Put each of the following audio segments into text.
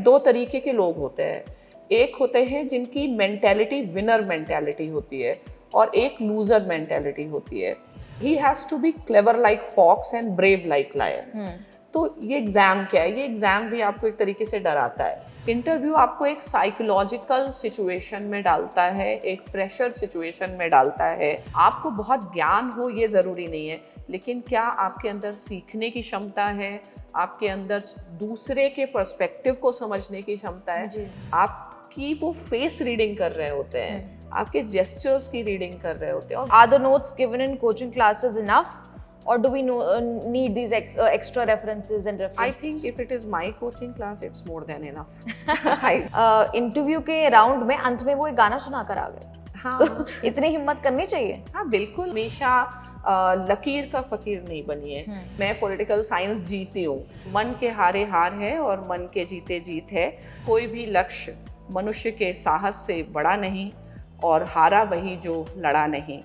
दो तरीके के लोग होते हैं। एक होते हैं जिनकी मेंटेलिटी विनर मेंटेलिटी होती है और एक लूजर मेंटेलिटी होती है। He has to be clever like fox and brave like lion. तो ये एग्जाम क्या है? ये एग्जाम भी आपको एक तरीके से डराता है। इंटरव्यू आपको एक साइकोलॉजिकल सिचुएशन में डालता है, एक प्रेशर सिचुएशन में डालता है। आपको बहुत ज्ञान हो ये ज़रूरी नहीं है, लेकिन क्या आपके अंदर सीखने की क्षमता है, आपके अंदर दूसरे के पर्सपेक्टिव को समझने की क्षमता है, आपकी वो फेस रीडिंग कर रहे होते हैं, आपके जेस्चर्स की रीडिंग कर रहे होते हैं। Are the notes given in coaching classes enough, or do we need these extra references and references? I think if it is my coaching class, it's more than enough. Interview के round में अंत में वो एक गाना सुना कर आ गए। हाँ, तो इतनी हिम्मत करनी चाहिए। हाँ बिल्कुल। हमेशा लकीर का फकीर नहीं बनिए। मैं पॉलिटिकल साइंस जीती हूँ। मन के हारे हार है और मन के जीते जीत है। कोई भी लक्ष्य मनुष्य के साहस से बड़ा नहीं और हारा वही जो लड़ा नहीं।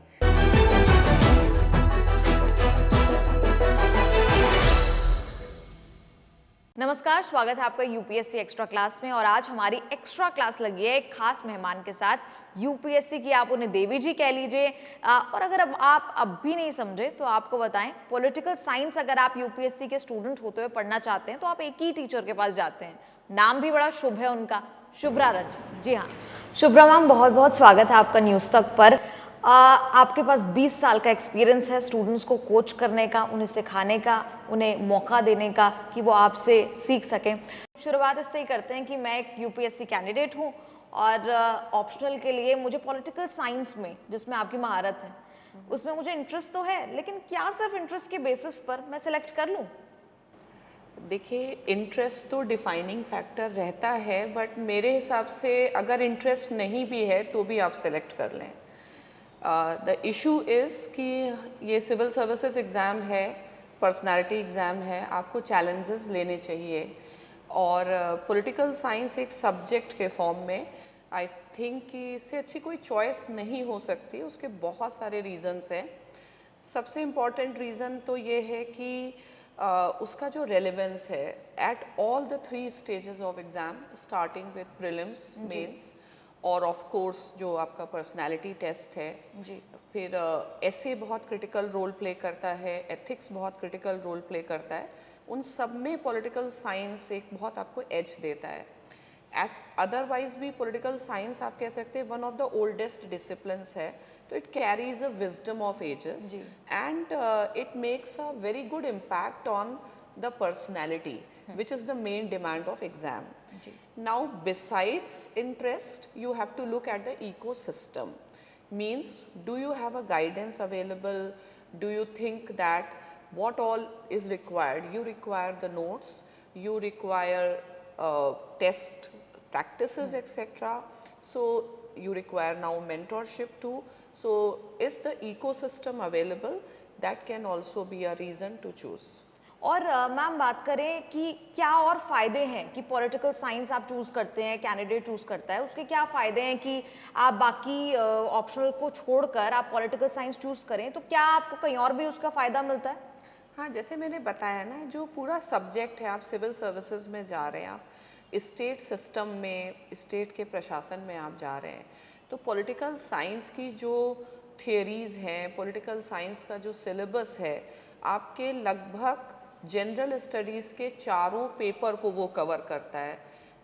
नमस्कार, स्वागत है आपका यूपीएससी एक्स्ट्रा क्लास में। और आज हमारी एक्स्ट्रा क्लास लगी है एक खास मेहमान के साथ। यूपीएससी की आप उन्हें देवी जी कह लीजिए, और अगर अब आप अब भी नहीं समझे तो आपको बताएं, पॉलिटिकल साइंस अगर आप यूपीएससी के स्टूडेंट होते हुए पढ़ना चाहते हैं तो आप एक ही टीचर के पास जाते हैं। नाम भी बड़ा शुभ है उनका, शुभ्रा रंजन। जी हाँ शुभ्रा मैम, बहुत बहुत स्वागत है आपका न्यूज़ तक पर। आपके पास 20 साल का एक्सपीरियंस है स्टूडेंट्स को कोच करने का, उन्हें सिखाने का, उन्हें मौका देने का कि वो आपसे सीख सकें। शुरुआत इससे ही करते हैं कि मैं एक यूपीएससी कैंडिडेट हूँ और ऑप्शनल के लिए मुझे पॉलिटिकल साइंस में, जिसमें आपकी महारत है, उसमें मुझे इंटरेस्ट तो है, लेकिन क्या सिर्फ इंटरेस्ट के बेसिस पर मैं सिलेक्ट कर लूँ? देखिए, इंटरेस्ट तो डिफाइनिंग फैक्टर रहता है, बट मेरे हिसाब से अगर इंटरेस्ट नहीं भी है तो भी आप सेलेक्ट कर लें। द इशू इज़ कि ये सिविल सर्विसेज एग्ज़ाम है, पर्सनालिटी एग्ज़ाम है, आपको चैलेंजेस लेने चाहिए। और पॉलिटिकल साइंस एक सब्जेक्ट के फॉर्म में आई थिंक कि इससे अच्छी कोई चॉइस नहीं हो सकती। उसके बहुत सारे रीज़न्स हैं। सबसे इम्पॉर्टेंट रीज़न तो ये है कि उसका जो रेलेवेंस है at all the 3 stages of exam, starting with prelims, mains और ऑफ कोर्स जो आपका पर्सनालिटी टेस्ट है जी। फिर ऐसे बहुत क्रिटिकल रोल प्ले करता है, एथिक्स बहुत क्रिटिकल रोल प्ले करता है। उन सब में पॉलिटिकल साइंस एक बहुत आपको एज देता है। एज अदरवाइज भी पॉलिटिकल साइंस आप कह सकते हैं one of the oldest disciplines है, तो it carries a wisdom of ages and it makes a very good impact on the personality, which is the main demand of exam. Now, besides interest, you have to look at the ecosystem. Means, do you have a guidance available? Do you think that what all is required? You require the notes, you require test practices, etc. So, you require now mentorship too. So, is the ecosystem available? That can also be a reason to choose. और ma'am बात करें कि क्या और फ़ायदे हैं कि political science आप चूज़ करते हैं, कैंडिडेट चूज़ करता है, उसके क्या फ़ायदे हैं कि आप बाकी ऑप्शनल को छोड़कर आप पॉलिटिकल साइंस चूज़ करें, तो क्या आपको कहीं और भी उसका फ़ायदा मिलता है? हाँ, जैसे मैंने बताया ना, जो पूरा सब्जेक्ट है, आप सिविल सर्विसेज में जा रहे हैं, आप स्टेट सिस्टम में, स्टेट के प्रशासन में आप जा रहे हैं, तो पॉलिटिकल साइंस की जो थियरीज़ हैं, पॉलिटिकल साइंस का जो सिलेबस है, आपके लगभग जनरल स्टडीज़ के 4 पेपर को वो कवर करता है।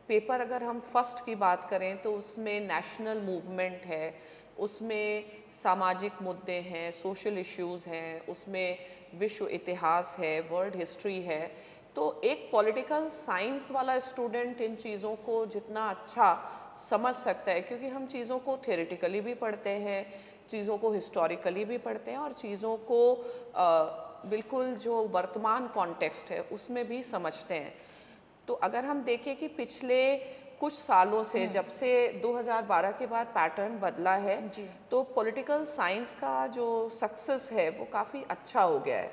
पेपर अगर हम फर्स्ट की बात करें तो उसमें नेशनल मूवमेंट है, उसमें सामाजिक मुद्दे हैं, सोशल इश्यूज़ हैं, उसमें विश्व इतिहास है, वर्ल्ड हिस्ट्री है। तो एक पॉलिटिकल साइंस वाला स्टूडेंट इन चीज़ों को जितना अच्छा समझ सकता है, क्योंकि हम चीज़ों को थ्योरेटिकली भी पढ़ते हैं, चीज़ों को हिस्टोरिकली भी पढ़ते हैं और चीज़ों को बिल्कुल जो वर्तमान कॉन्टेक्स्ट है उसमें भी समझते हैं। तो अगर हम देखें कि पिछले कुछ सालों से, जब से 2012 के बाद पैटर्न बदला है, तो पॉलिटिकल साइंस का जो सक्सेस है वो काफ़ी अच्छा हो गया है।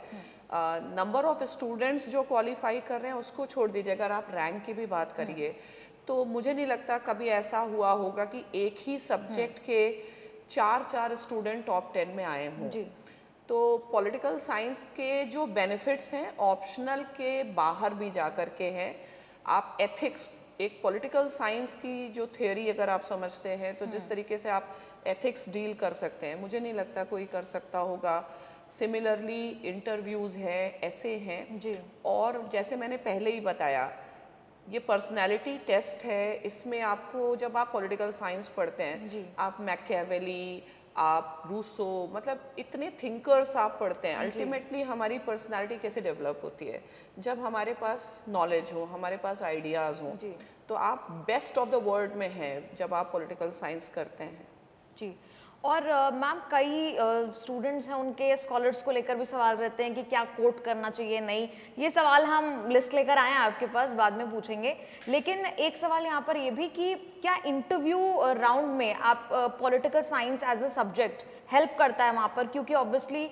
नंबर ऑफ स्टूडेंट्स जो क्वालिफाई कर रहे हैं उसको छोड़ दीजिए, अगर आप रैंक की भी बात करिए तो मुझे नहीं लगता कभी ऐसा हुआ होगा कि एक ही सब्जेक्ट के 4 स्टूडेंट टॉप 10 में आए हों। तो पॉलिटिकल साइंस के जो बेनिफिट्स हैं ऑप्शनल के बाहर भी जा कर के हैं। आप एथिक्स एक पॉलिटिकल साइंस की जो थ्योरी अगर आप समझते हैं तो जिस तरीके से आप एथिक्स डील कर सकते हैं, मुझे नहीं लगता कोई कर सकता होगा। सिमिलरली इंटरव्यूज़ हैं, ऐसे हैं। जी। और जैसे मैंने पहले ही बताया, ये पर्सनैलिटी टेस्ट है। इसमें आपको जब आप पॉलिटिकल साइंस पढ़ते हैं, जी। आप मैकियावेली, आप रूसो, मतलब इतने थिंकर्स आप पढ़ते हैं। जी। अल्टीमेटली हमारी पर्सनैलिटी कैसे डेवलप होती है? जब हमारे पास नॉलेज हो, हमारे पास आइडियाज़ हों। जी। तो आप बेस्ट ऑफ द वर्ल्ड में हैं जब आप पॉलिटिकल साइंस करते हैं। जी। और मैम कई स्टूडेंट्स हैं, उनके स्कॉलर्स को लेकर भी सवाल रहते हैं कि क्या कोट करना चाहिए, नहीं। ये सवाल हम लिस्ट लेकर आए हैं आपके पास, बाद में पूछेंगे। लेकिन एक सवाल यहाँ पर ये भी कि क्या इंटरव्यू राउंड में आप political science as a subject help करता है वहाँ पर? क्योंकि ऑब्वियसली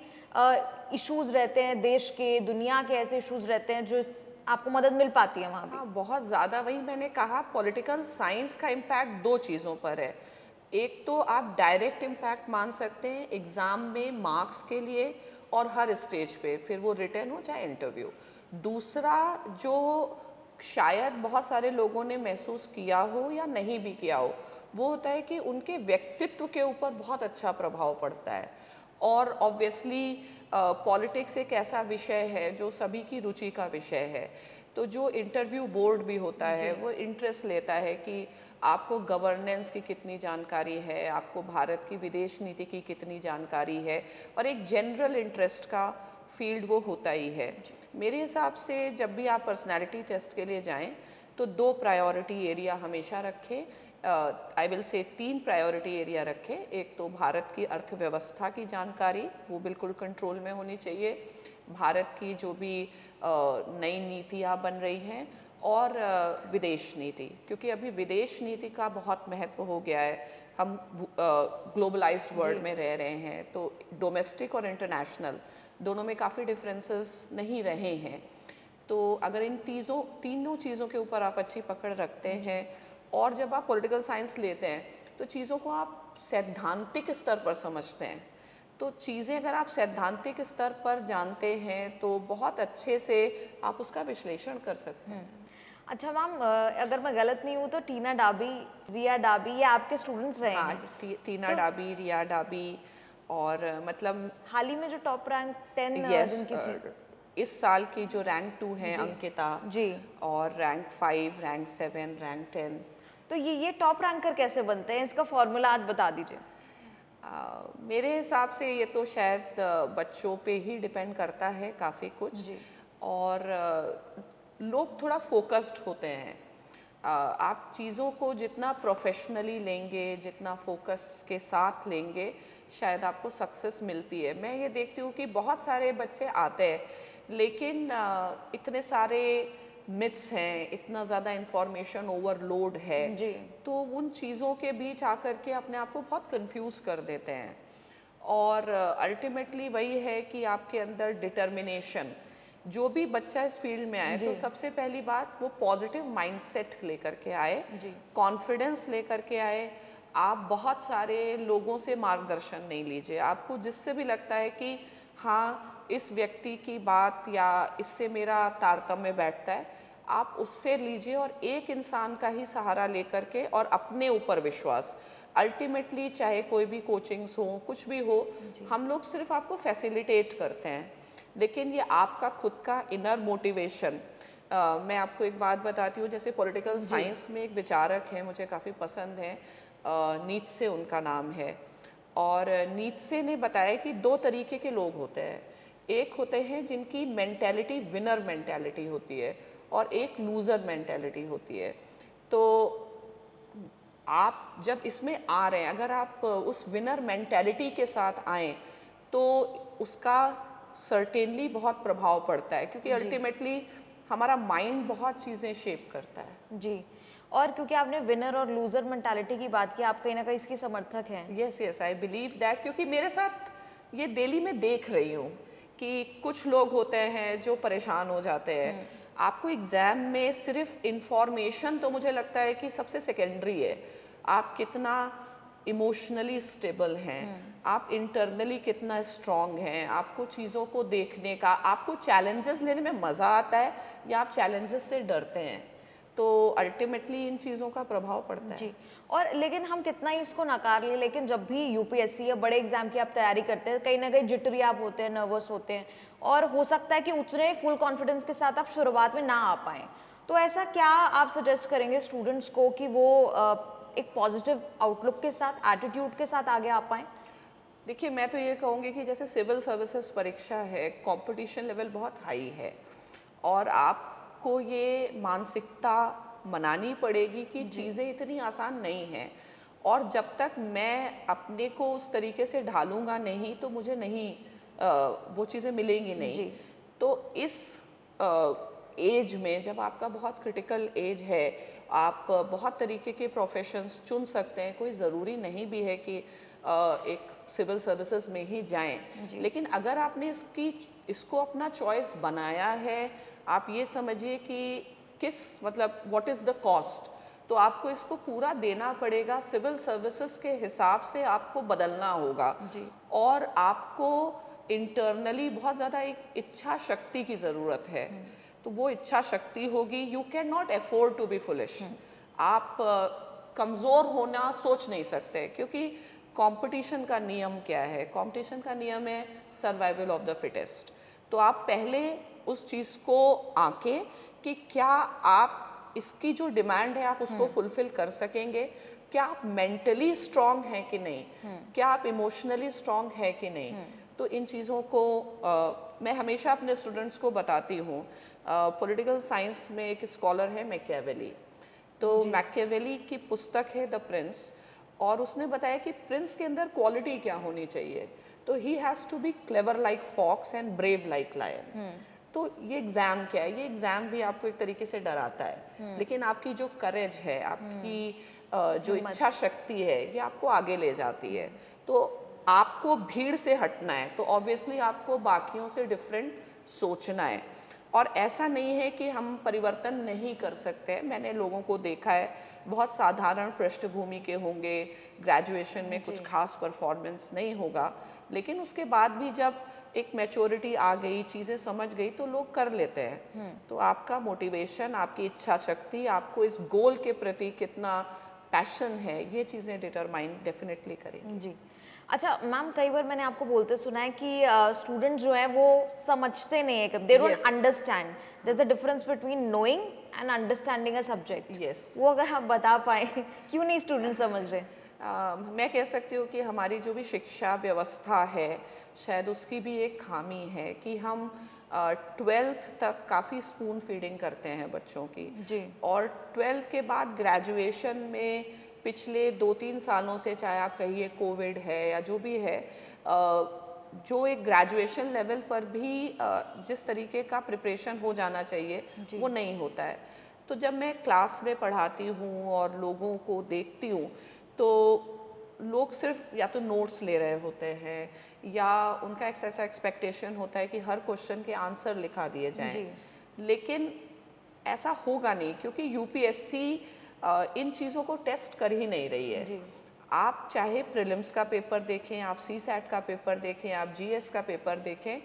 इश्यूज रहते हैं देश के, दुनिया के, ऐसे इश्यूज रहते हैं जो आपको मदद मिल पाती है वहाँ भी। हाँ, बहुत ज़्यादा। वही मैंने कहा, पॉलिटिकल साइंस का इम्पैक्ट दो चीज़ों पर है। एक तो आप डायरेक्ट इम्पैक्ट मान सकते हैं एग्ज़ाम में मार्क्स के लिए और हर स्टेज पे, फिर वो रिटन हो चाहे इंटरव्यू। दूसरा जो शायद बहुत सारे लोगों ने महसूस किया हो या नहीं भी किया हो, वो होता है कि उनके व्यक्तित्व के ऊपर बहुत अच्छा प्रभाव पड़ता है। और ऑब्वियसली पॉलिटिक्स एक ऐसा विषय है जो सभी की रुचि का विषय है। तो जो इंटरव्यू बोर्ड भी होता है वो इंटरेस्ट लेता है कि आपको गवर्नेंस की कितनी जानकारी है, आपको भारत की विदेश नीति की कितनी जानकारी है, और एक जनरल इंटरेस्ट का फील्ड वो होता ही है। मेरे हिसाब से जब भी आप पर्सनालिटी टेस्ट के लिए जाएं तो दो प्रायोरिटी एरिया हमेशा रखें। I will say 3 priority area रखें। एक तो भारत की अर्थव्यवस्था की जानकारी, वो बिल्कुल कंट्रोल में होनी चाहिए। भारत की जो भी नई नीतियाँ बन रही हैं, और विदेश नीति, क्योंकि अभी विदेश नीति का बहुत महत्व हो गया है। हम ग्लोबलाइज्ड वर्ल्ड में रह रहे हैं, तो डोमेस्टिक और इंटरनेशनल दोनों में काफ़ी डिफरेंसेस नहीं रहे हैं। तो अगर इन तीनों चीज़ों के ऊपर आप अच्छी पकड़ रखते हैं, और जब आप पॉलिटिकल साइंस लेते हैं तो चीज़ों को आप सैद्धांतिक स्तर पर समझते हैं। तो चीज़ें अगर आप सैद्धांतिक स्तर पर जानते हैं तो बहुत अच्छे से आप उसका विश्लेषण कर सकते हैं। अच्छा मैम, अगर मैं गलत नहीं हूँ तो टीना डाबी, रिया डाबी, ये आपके स्टूडेंट्स रहे हाँ, हैं। टीना तो डाबी, रिया डाबी, और मतलब हाल ही में जो टॉप रैंक 10 यस, जिनकी थी। इस साल की जो रैंक 2 है जी। अंकिता, जी। और रैंक 5, रैंक 7, रैंक 10। तो ये टॉप रैंकर कैसे बनते हैं? इसका फॉर्मूला आज बता दीजिए। मेरे हिसाब से ये तो शायद बच्चों पे ही डिपेंड करता है काफ़ी कुछ। जी। और लोग थोड़ा फोकस्ड होते हैं। आप चीज़ों को जितना प्रोफेशनली लेंगे, जितना फोकस के साथ लेंगे, शायद आपको सक्सेस मिलती है। मैं ये देखती हूँ कि बहुत सारे बच्चे आते हैं, लेकिन इतने सारे मिथ्स हैं, इतना ज़्यादा इंफॉर्मेशन ओवरलोड है, जी। तो उन चीज़ों के बीच आकर के अपने आप को बहुत कंफ्यूज कर देते हैं। और अल्टीमेटली वही है कि आपके अंदर डिटर्मिनेशन, जो भी बच्चा इस फील्ड में आए तो सबसे पहली बात वो पॉजिटिव माइंडसेट लेकर के आए, जी। कॉन्फिडेंस लेकर के आए। आप बहुत सारे लोगों से मार्गदर्शन नहीं लीजिए। आपको जिससे भी लगता है कि हाँ, इस व्यक्ति की बात या इससे मेरा तारतम्य बैठता है, आप उससे लीजिए, और एक इंसान का ही सहारा लेकर के और अपने ऊपर विश्वास। अल्टीमेटली चाहे कोई भी कोचिंग्स हो, कुछ भी हो, हम लोग सिर्फ आपको फैसिलिटेट करते हैं, लेकिन ये आपका खुद का इनर मोटिवेशन। मैं आपको एक बात बताती हूँ, जैसे पॉलिटिकल साइंस में एक विचारक हैं, मुझे काफ़ी पसंद हैं, नीत्से उनका नाम है। और नीत्से ने बताया कि दो तरीके के लोग होते हैं। एक होते हैं जिनकी मेंटेलिटी विनर मेंटेलिटी होती है, और एक लूज़र मेंटेलिटी होती है। तो आप जब इसमें आ रहे हैं, अगर आप उस विनर मेंटेलिटी के साथ आएँ तो उसका सर्टेनली बहुत प्रभाव पड़ता है, क्योंकि अल्टीमेटली हमारा माइंड बहुत चीज़ें शेप करता है। जी। और क्योंकि आपने विनर और लूजर मेंटालिटी की बात की, आप कहीं ना कहीं इसकी समर्थक हैं। Yes yes, I believe that, क्योंकि मेरे साथ ये डेली में देख रही हूँ कि कुछ लोग होते हैं जो परेशान हो जाते हैं। आपको एग्ज़ाम में सिर्फ इंफॉर्मेशन तो मुझे लगता है कि सबसे सेकेंडरी है। आप कितना इमोशनली स्टेबल हैं, आप इंटरनली कितना स्ट्रांग हैं, आपको चीज़ों को देखने का, आपको चैलेंजेस लेने में मज़ा आता है या आप चैलेंजेस से डरते हैं। तो अल्टीमेटली इन चीज़ों का प्रभाव पड़ता है। जी। और लेकिन हम कितना ही उसको नकार लें, लेकिन जब भी यूपीएससी या बड़े एग्जाम की आप तैयारी करते हैं, कहीं ना कहीं जिटरी आप होते हैं, नर्वस होते हैं, और हो सकता है कि उतने फुल कॉन्फिडेंस के साथ आप शुरुआत में ना आ पाएं। तो ऐसा क्या आप सजेस्ट करेंगे स्टूडेंट्स को कि वो एक पॉजिटिव आउटलुक के साथ, एटीट्यूड के साथ आगे आ पाएं? देखिए, मैं तो ये कहूँगी कि जैसे सिविल सर्विसेज परीक्षा है, कंपटीशन लेवल बहुत हाई है और आपको ये मानसिकता मनानी पड़ेगी कि चीज़ें इतनी आसान नहीं हैं, और जब तक मैं अपने को उस तरीके से ढालूँगा नहीं तो मुझे नहीं वो चीज़ें मिलेंगी नहीं। जी। तो इस एज में, जब आपका बहुत क्रिटिकल एज है, आप बहुत तरीके के प्रोफेशंस चुन सकते हैं, कोई ज़रूरी नहीं भी है कि एक सिविल सर्विसेज में ही जाएं। लेकिन अगर आपने इसको अपना चॉइस बनाया है, आप ये समझिए कि मतलब व्हाट इज़ द कॉस्ट, तो आपको इसको पूरा देना पड़ेगा। सिविल सर्विसेज के हिसाब से आपको बदलना होगा जी। और आपको इंटरनली बहुत ज़्यादा एक इच्छा शक्ति की ज़रूरत है। तो वो इच्छा शक्ति होगी। You can not afford to be foolish. आप कमज़ोर होना सोच नहीं सकते, क्योंकि कंपटीशन का नियम क्या है? कंपटीशन का नियम है सर्वाइवल ऑफ द फिटेस्ट। तो आप पहले उस चीज़ को आंकें कि क्या आप इसकी जो डिमांड है आप उसको फुलफिल कर सकेंगे, क्या आप मेंटली स्ट्रांग हैं कि नहीं, क्या आप इमोशनली स्ट्रांग है कि नहीं। तो इन चीज़ों को मैं हमेशा अपने स्टूडेंट्स को बताती हूँ। पॉलिटिकल साइंस में एक स्कॉलर है मैकियावेली, तो मैकियावेली की पुस्तक है द प्रिंस, और उसने बताया कि प्रिंस के अंदर क्वालिटी क्या होनी चाहिए। तो he has to be clever like fox and brave like lion. तो ये एग्ज़ाम क्या है? ये एग्ज़ाम भी आपको एक तरीके से डराता है, लेकिन आपकी जो करेज है, आपकी जो इच्छा शक्ति है, ये आपको आगे ले जाती है। तो आपको भीड़ से हटना है, तो ऑब्वियसली आपको बाकियों से डिफरेंट सोचना है। और ऐसा नहीं है कि हम परिवर्तन नहीं कर सकते। मैंने लोगों को देखा है, बहुत साधारण पृष्ठभूमि के होंगे, ग्रेजुएशन में कुछ खास परफॉर्मेंस नहीं होगा, लेकिन उसके बाद भी जब एक मैच्योरिटी आ गई, चीज़ें समझ गई, तो लोग कर लेते हैं। तो आपका मोटिवेशन, आपकी इच्छा शक्ति, आपको इस गोल के प्रति कितना पैशन है, ये चीज़ें डिटरमाइन डेफिनेटली करेंगी। जी। अच्छा मैम, कई बार मैंने आपको बोलते सुना है कि स्टूडेंट जो है वो समझते नहीं है, they don't Yes. Understand. There is a difference between knowing and understanding a subject. Yes. वो अगर आप बता पाए क्यों नहीं स्टूडेंट समझ रहे? मैं कह सकती हूँ कि हमारी जो भी शिक्षा व्यवस्था है, शायद उसकी भी एक खामी है कि हम 12th तक काफ़ी स्पून फीडिंग करते हैं बच्चों की। जी। और 12th के बाद ग्रेजुएशन में पिछले 2-3 सालों से, चाहे आप कहिए कोविड है या जो भी है, जो एक ग्रेजुएशन लेवल पर भी जिस तरीके का प्रिपरेशन हो जाना चाहिए वो नहीं होता है। तो जब मैं क्लास में पढ़ाती हूँ और लोगों को देखती हूँ, तो लोग सिर्फ या तो नोट्स ले रहे होते हैं, या उनका एक ऐसा एक्सपेक्टेशन होता है कि हर क्वेश्चन के आंसर लिखा दिए जाएं। जी। लेकिन ऐसा होगा नहीं, क्योंकि यूपीएससी इन चीज़ों को टेस्ट कर ही नहीं रही है। जी। आप चाहे प्रीलिम्स का पेपर देखें, आप सीसैट का पेपर देखें, आप जीएस का पेपर देखें,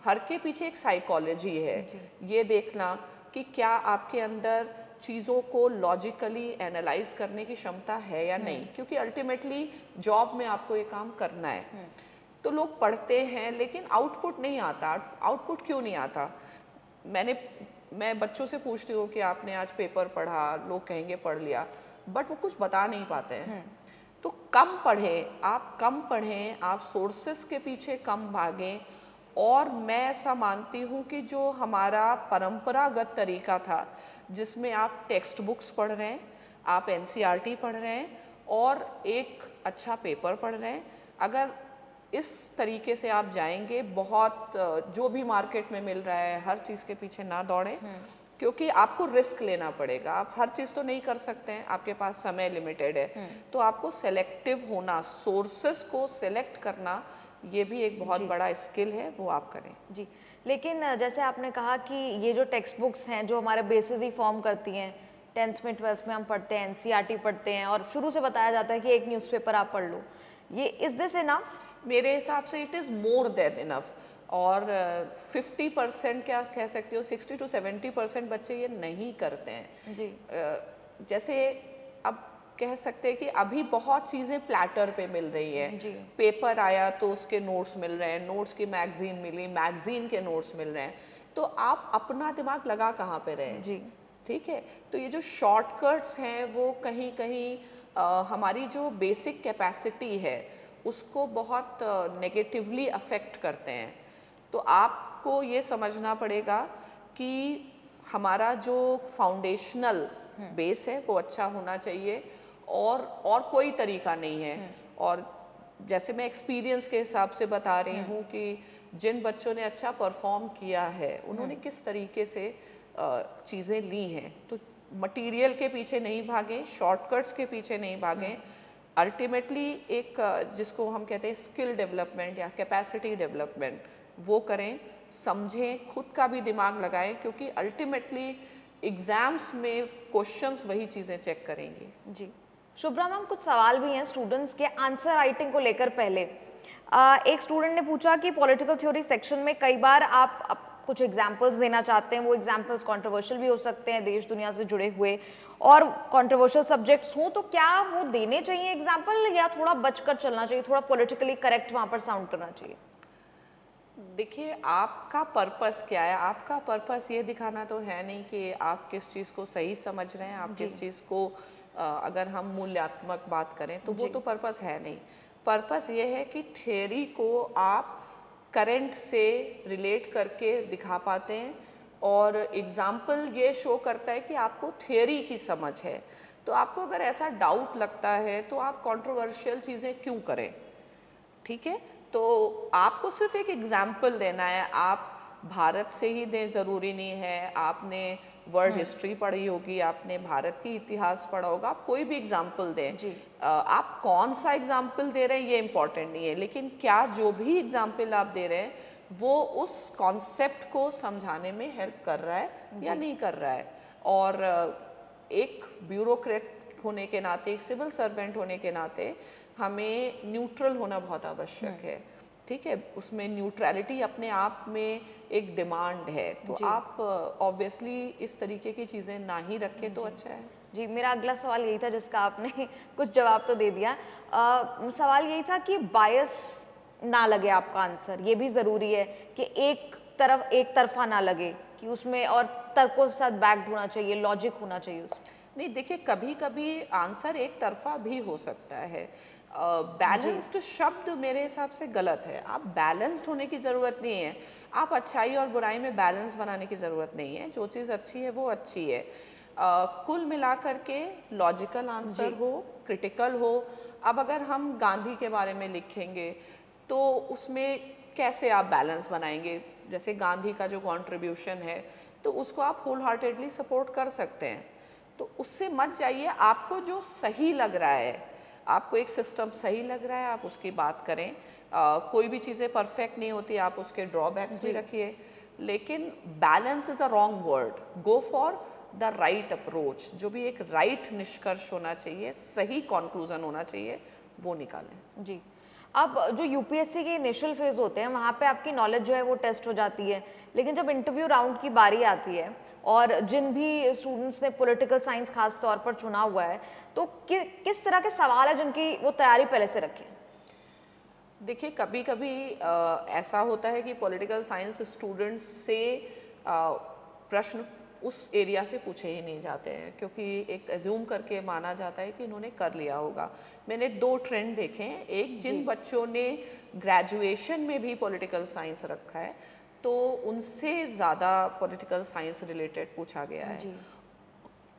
हर के पीछे एक साइकोलॉजी है। ये देखना कि क्या आपके अंदर चीज़ों को लॉजिकली एनालाइज करने की क्षमता है या नहीं, क्योंकि अल्टीमेटली जॉब में आपको ये काम करना है। तो लोग पढ़ते हैं लेकिन आउटपुट नहीं आता। आउटपुट क्यों नहीं आता? मैं बच्चों से पूछती हूँ कि आपने आज पेपर पढ़ा, लोग कहेंगे पढ़ लिया, बट वो कुछ बता नहीं पाते हैं। तो कम पढ़ें, आप कम पढ़ें, आप सोर्सेस के पीछे कम भागें। और मैं ऐसा मानती हूँ कि जो हमारा परंपरागत तरीका था, जिसमें आप टेक्स्ट बुक्स पढ़ रहे हैं, आप एनसीईआरटी पढ़ रहे हैं और एक अच्छा पेपर पढ़ रहे हैं, अगर इस तरीके से आप जाएंगे, बहुत जो भी मार्केट में मिल रहा है हर चीज़ के पीछे ना दौड़ें, क्योंकि आपको रिस्क लेना पड़ेगा। आप हर चीज़ तो नहीं कर सकते हैं, आपके पास समय लिमिटेड है। तो आपको सेलेक्टिव होना, सोर्सेस को सेलेक्ट करना, ये भी एक बहुत बड़ा स्किल है, वो आप करें। जी। लेकिन जैसे आपने कहा कि ये जो टेक्स्ट बुक्स हैं जो हमारे बेसिस ही फॉर्म करती हैं, 10th में 12th में हम पढ़ते हैं, एनसीईआरटी पढ़ते हैं और शुरू से बताया जाता है कि एक न्यूज़पेपर आप पढ़ लो, ये इज दिस इनफ? मेरे हिसाब से it is more than enough. और 50% क्या कह सकते हो, 60 to 70% बच्चे ये नहीं करते हैं। जी। जैसे अब कह सकते हैं कि अभी बहुत चीज़ें प्लेटर पे मिल रही है। जी। पेपर आया तो उसके नोट्स मिल रहे हैं, नोट्स की मैगजीन मिली, मैगजीन के नोट्स मिल रहे हैं, तो आप अपना दिमाग लगा कहाँ पे रहे हैं? जी। ठीक है, तो ये जो शॉर्टकट्स हैं वो कहीं कहीं हमारी जो बेसिक कैपेसिटी है उसको बहुत नेगेटिवली अफेक्ट करते हैं। तो आपको ये समझना पड़ेगा कि हमारा जो फाउंडेशनल बेस है वो अच्छा होना चाहिए, और कोई तरीका नहीं है। और जैसे मैं एक्सपीरियंस के हिसाब से बता रही हूँ कि जिन बच्चों ने अच्छा परफॉर्म किया है उन्होंने किस तरीके से चीज़ें ली हैं, तो मटेरियल के पीछे नहीं भागें, शॉर्टकट्स के पीछे नहीं भागें। अल्टीमेटली एक जिसको हम कहते हैं स्किल डेवलपमेंट या कैपेसिटी डेवलपमेंट, वो करें, समझें, खुद का भी दिमाग लगाएं, क्योंकि अल्टीमेटली एग्जाम्स में क्वेश्चंस वही चीज़ें चेक करेंगी। जी। शुभ्रा मैम, कुछ सवाल भी हैं स्टूडेंट्स के आंसर राइटिंग को लेकर। पहले एक स्टूडेंट ने पूछा कि पॉलिटिकल थ्योरी सेक्शन में कई बार आप कुछ एग्जाम्पल्स देना चाहते हैं, वो एग्जाम्पल्स कंट्रोवर्शियल भी हो सकते हैं, देश दुनिया से जुड़े हुए, और कंट्रोवर्शियल सब्जेक्ट्स हों, तो क्या वो देने चाहिए एग्जाम्पल, या थोड़ा बचकर चलना चाहिए, थोड़ा पॉलिटिकली करेक्ट वहाँ पर साउंड करना चाहिए? देखिए, आपका पर्पस क्या है? आपका पर्पस ये दिखाना तो है नहीं कि आप किस चीज़ को सही समझ रहे हैं, आप किस चीज़ को अगर हम मूल्यात्मक बात करें तो वो तो पर्पस है नहीं। पर्पस ये है कि थ्योरी को आप करंट से रिलेट करके दिखा पाते हैं, और एग्जाम्पल ये शो करता है कि आपको थ्योरी की समझ है। तो आपको अगर ऐसा डाउट लगता है तो आप कंट्रोवर्शियल चीज़ें क्यों करें? ठीक है, तो आपको सिर्फ एक एग्जाम्पल देना है। आप भारत से ही दें ज़रूरी नहीं है, आपने वर्ल्ड हिस्ट्री पढ़ी होगी, आपने भारत की इतिहास पढ़ा होगा, आप कोई भी एग्जाम्पल दें। जी। आप कौन सा एग्जाम्पल दे रहे हैं ये इम्पोर्टेंट नहीं है, लेकिन क्या जो भी एग्जाम्पल आप दे रहे हैं वो उस कॉन्सेप्ट को समझाने में हेल्प कर रहा है या नहीं कर रहा है। और एक ब्यूरोक्रेट होने के नाते, एक सिविल सर्वेंट होने के नाते हमें न्यूट्रल होना बहुत आवश्यक है। ठीक है, उसमें न्यूट्रलिटी अपने आप में एक डिमांड है, तो आप ऑब्वियसली इस तरीके की चीज़ें ना ही रखें तो अच्छा है। जी, मेरा अगला सवाल यही था जिसका आपने कुछ जवाब तो दे दिया। सवाल यही था कि बायस ना लगे आपका आंसर, ये भी ज़रूरी है कि एक तरफा ना लगे, कि उसमें और तर्कों के साथ बैक्ड होना चाहिए, लॉजिक होना चाहिए उसमें। नहीं, देखिए, कभी कभी आंसर एक तरफा भी हो सकता है। बैलेंस्ड शब्द मेरे हिसाब से गलत है। आप बैलेंस्ड होने की ज़रूरत नहीं है, आप अच्छाई और बुराई में बैलेंस बनाने की ज़रूरत नहीं है। जो चीज़ अच्छी है वो अच्छी है। कुल मिलाकर के लॉजिकल आंसर हो, क्रिटिकल हो। अब अगर हम गांधी के बारे में लिखेंगे तो उसमें कैसे आप बैलेंस बनाएंगे? जैसे गांधी का जो कंट्रीब्यूशन है तो उसको आप होल हार्टेडली सपोर्ट कर सकते हैं, तो उससे मत जाइए। आपको जो सही लग रहा है, आपको एक सिस्टम सही लग रहा है, आप उसकी बात करें। कोई भी चीज़ें परफेक्ट नहीं होती, आप उसके ड्रॉबैक्स भी रखिए, लेकिन balance is a wrong word. Go for the right approach. जो भी एक राइट निष्कर्ष होना चाहिए, सही कंक्लूजन होना चाहिए, वो निकालें। जी। अब जो यूपीएससी के इनिशियल फेज होते हैं वहाँ पे आपकी नॉलेज जो है वो टेस्ट हो जाती है, लेकिन जब इंटरव्यू राउंड की बारी आती है और जिन भी स्टूडेंट्स ने पॉलिटिकल साइंस खास तौर पर चुना हुआ है, तो किस तरह के सवाल है जिनकी वो तैयारी पहले से रखें? देखिए, कभी कभी ऐसा होता है कि पॉलिटिकल साइंस स्टूडेंट्स से प्रश्न उस एरिया से पूछे ही नहीं जाते हैं, क्योंकि एक एज्यूम करके माना जाता है कि इन्होंने कर लिया होगा। मैंने दो ट्रेंड देखे हैं। एक, जिन बच्चों ने ग्रेजुएशन में भी पॉलिटिकल साइंस रखा है तो उनसे ज़्यादा पॉलिटिकल साइंस रिलेटेड पूछा गया है, जी।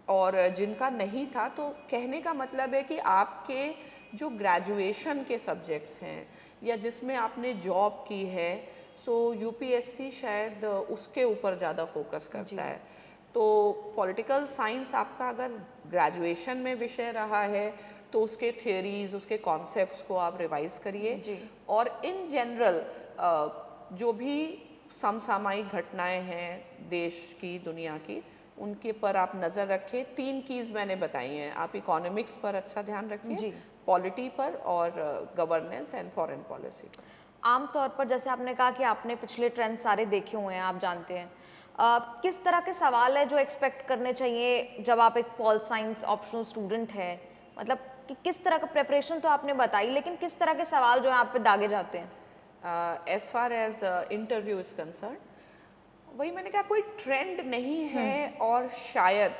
और जिनका नहीं था, तो कहने का मतलब है कि आपके जो ग्रेजुएशन के सब्जेक्ट्स हैं या जिसमें आपने जॉब की है, सो यूपीएससी शायद उसके ऊपर ज़्यादा फोकस करता है। तो पॉलिटिकल साइंस आपका अगर ग्रेजुएशन में विषय रहा है तो उसके थ्योरीज, उसके कॉन्सेप्ट्स को आप रिवाइज करिए। और इन जनरल जो भी समसामयिक घटनाएं हैं देश की, दुनिया की, उनके पर आप नज़र रखें। 3 कीज़ मैंने बताई हैं। आप इकोनॉमिक्स पर अच्छा ध्यान रखिए, पॉलिटी पर, और गवर्नेंस एंड फॉरेन पॉलिसी पर। आमतौर पर जैसे आपने कहा कि आपने पिछले ट्रेंड सारे देखे हुए हैं, आप जानते हैं, किस तरह के सवाल है जो एक्सपेक्ट करने चाहिए जब आप एक पॉल साइंस ऑप्शनल स्टूडेंट है? मतलब कि किस तरह का प्रिपरेशन तो आपने बताई, लेकिन किस तरह के सवाल जो है आप पे दागे जाते हैं? As far as interview is concern, वही मैंने कहा, कोई ट्रेंड नहीं है और शायद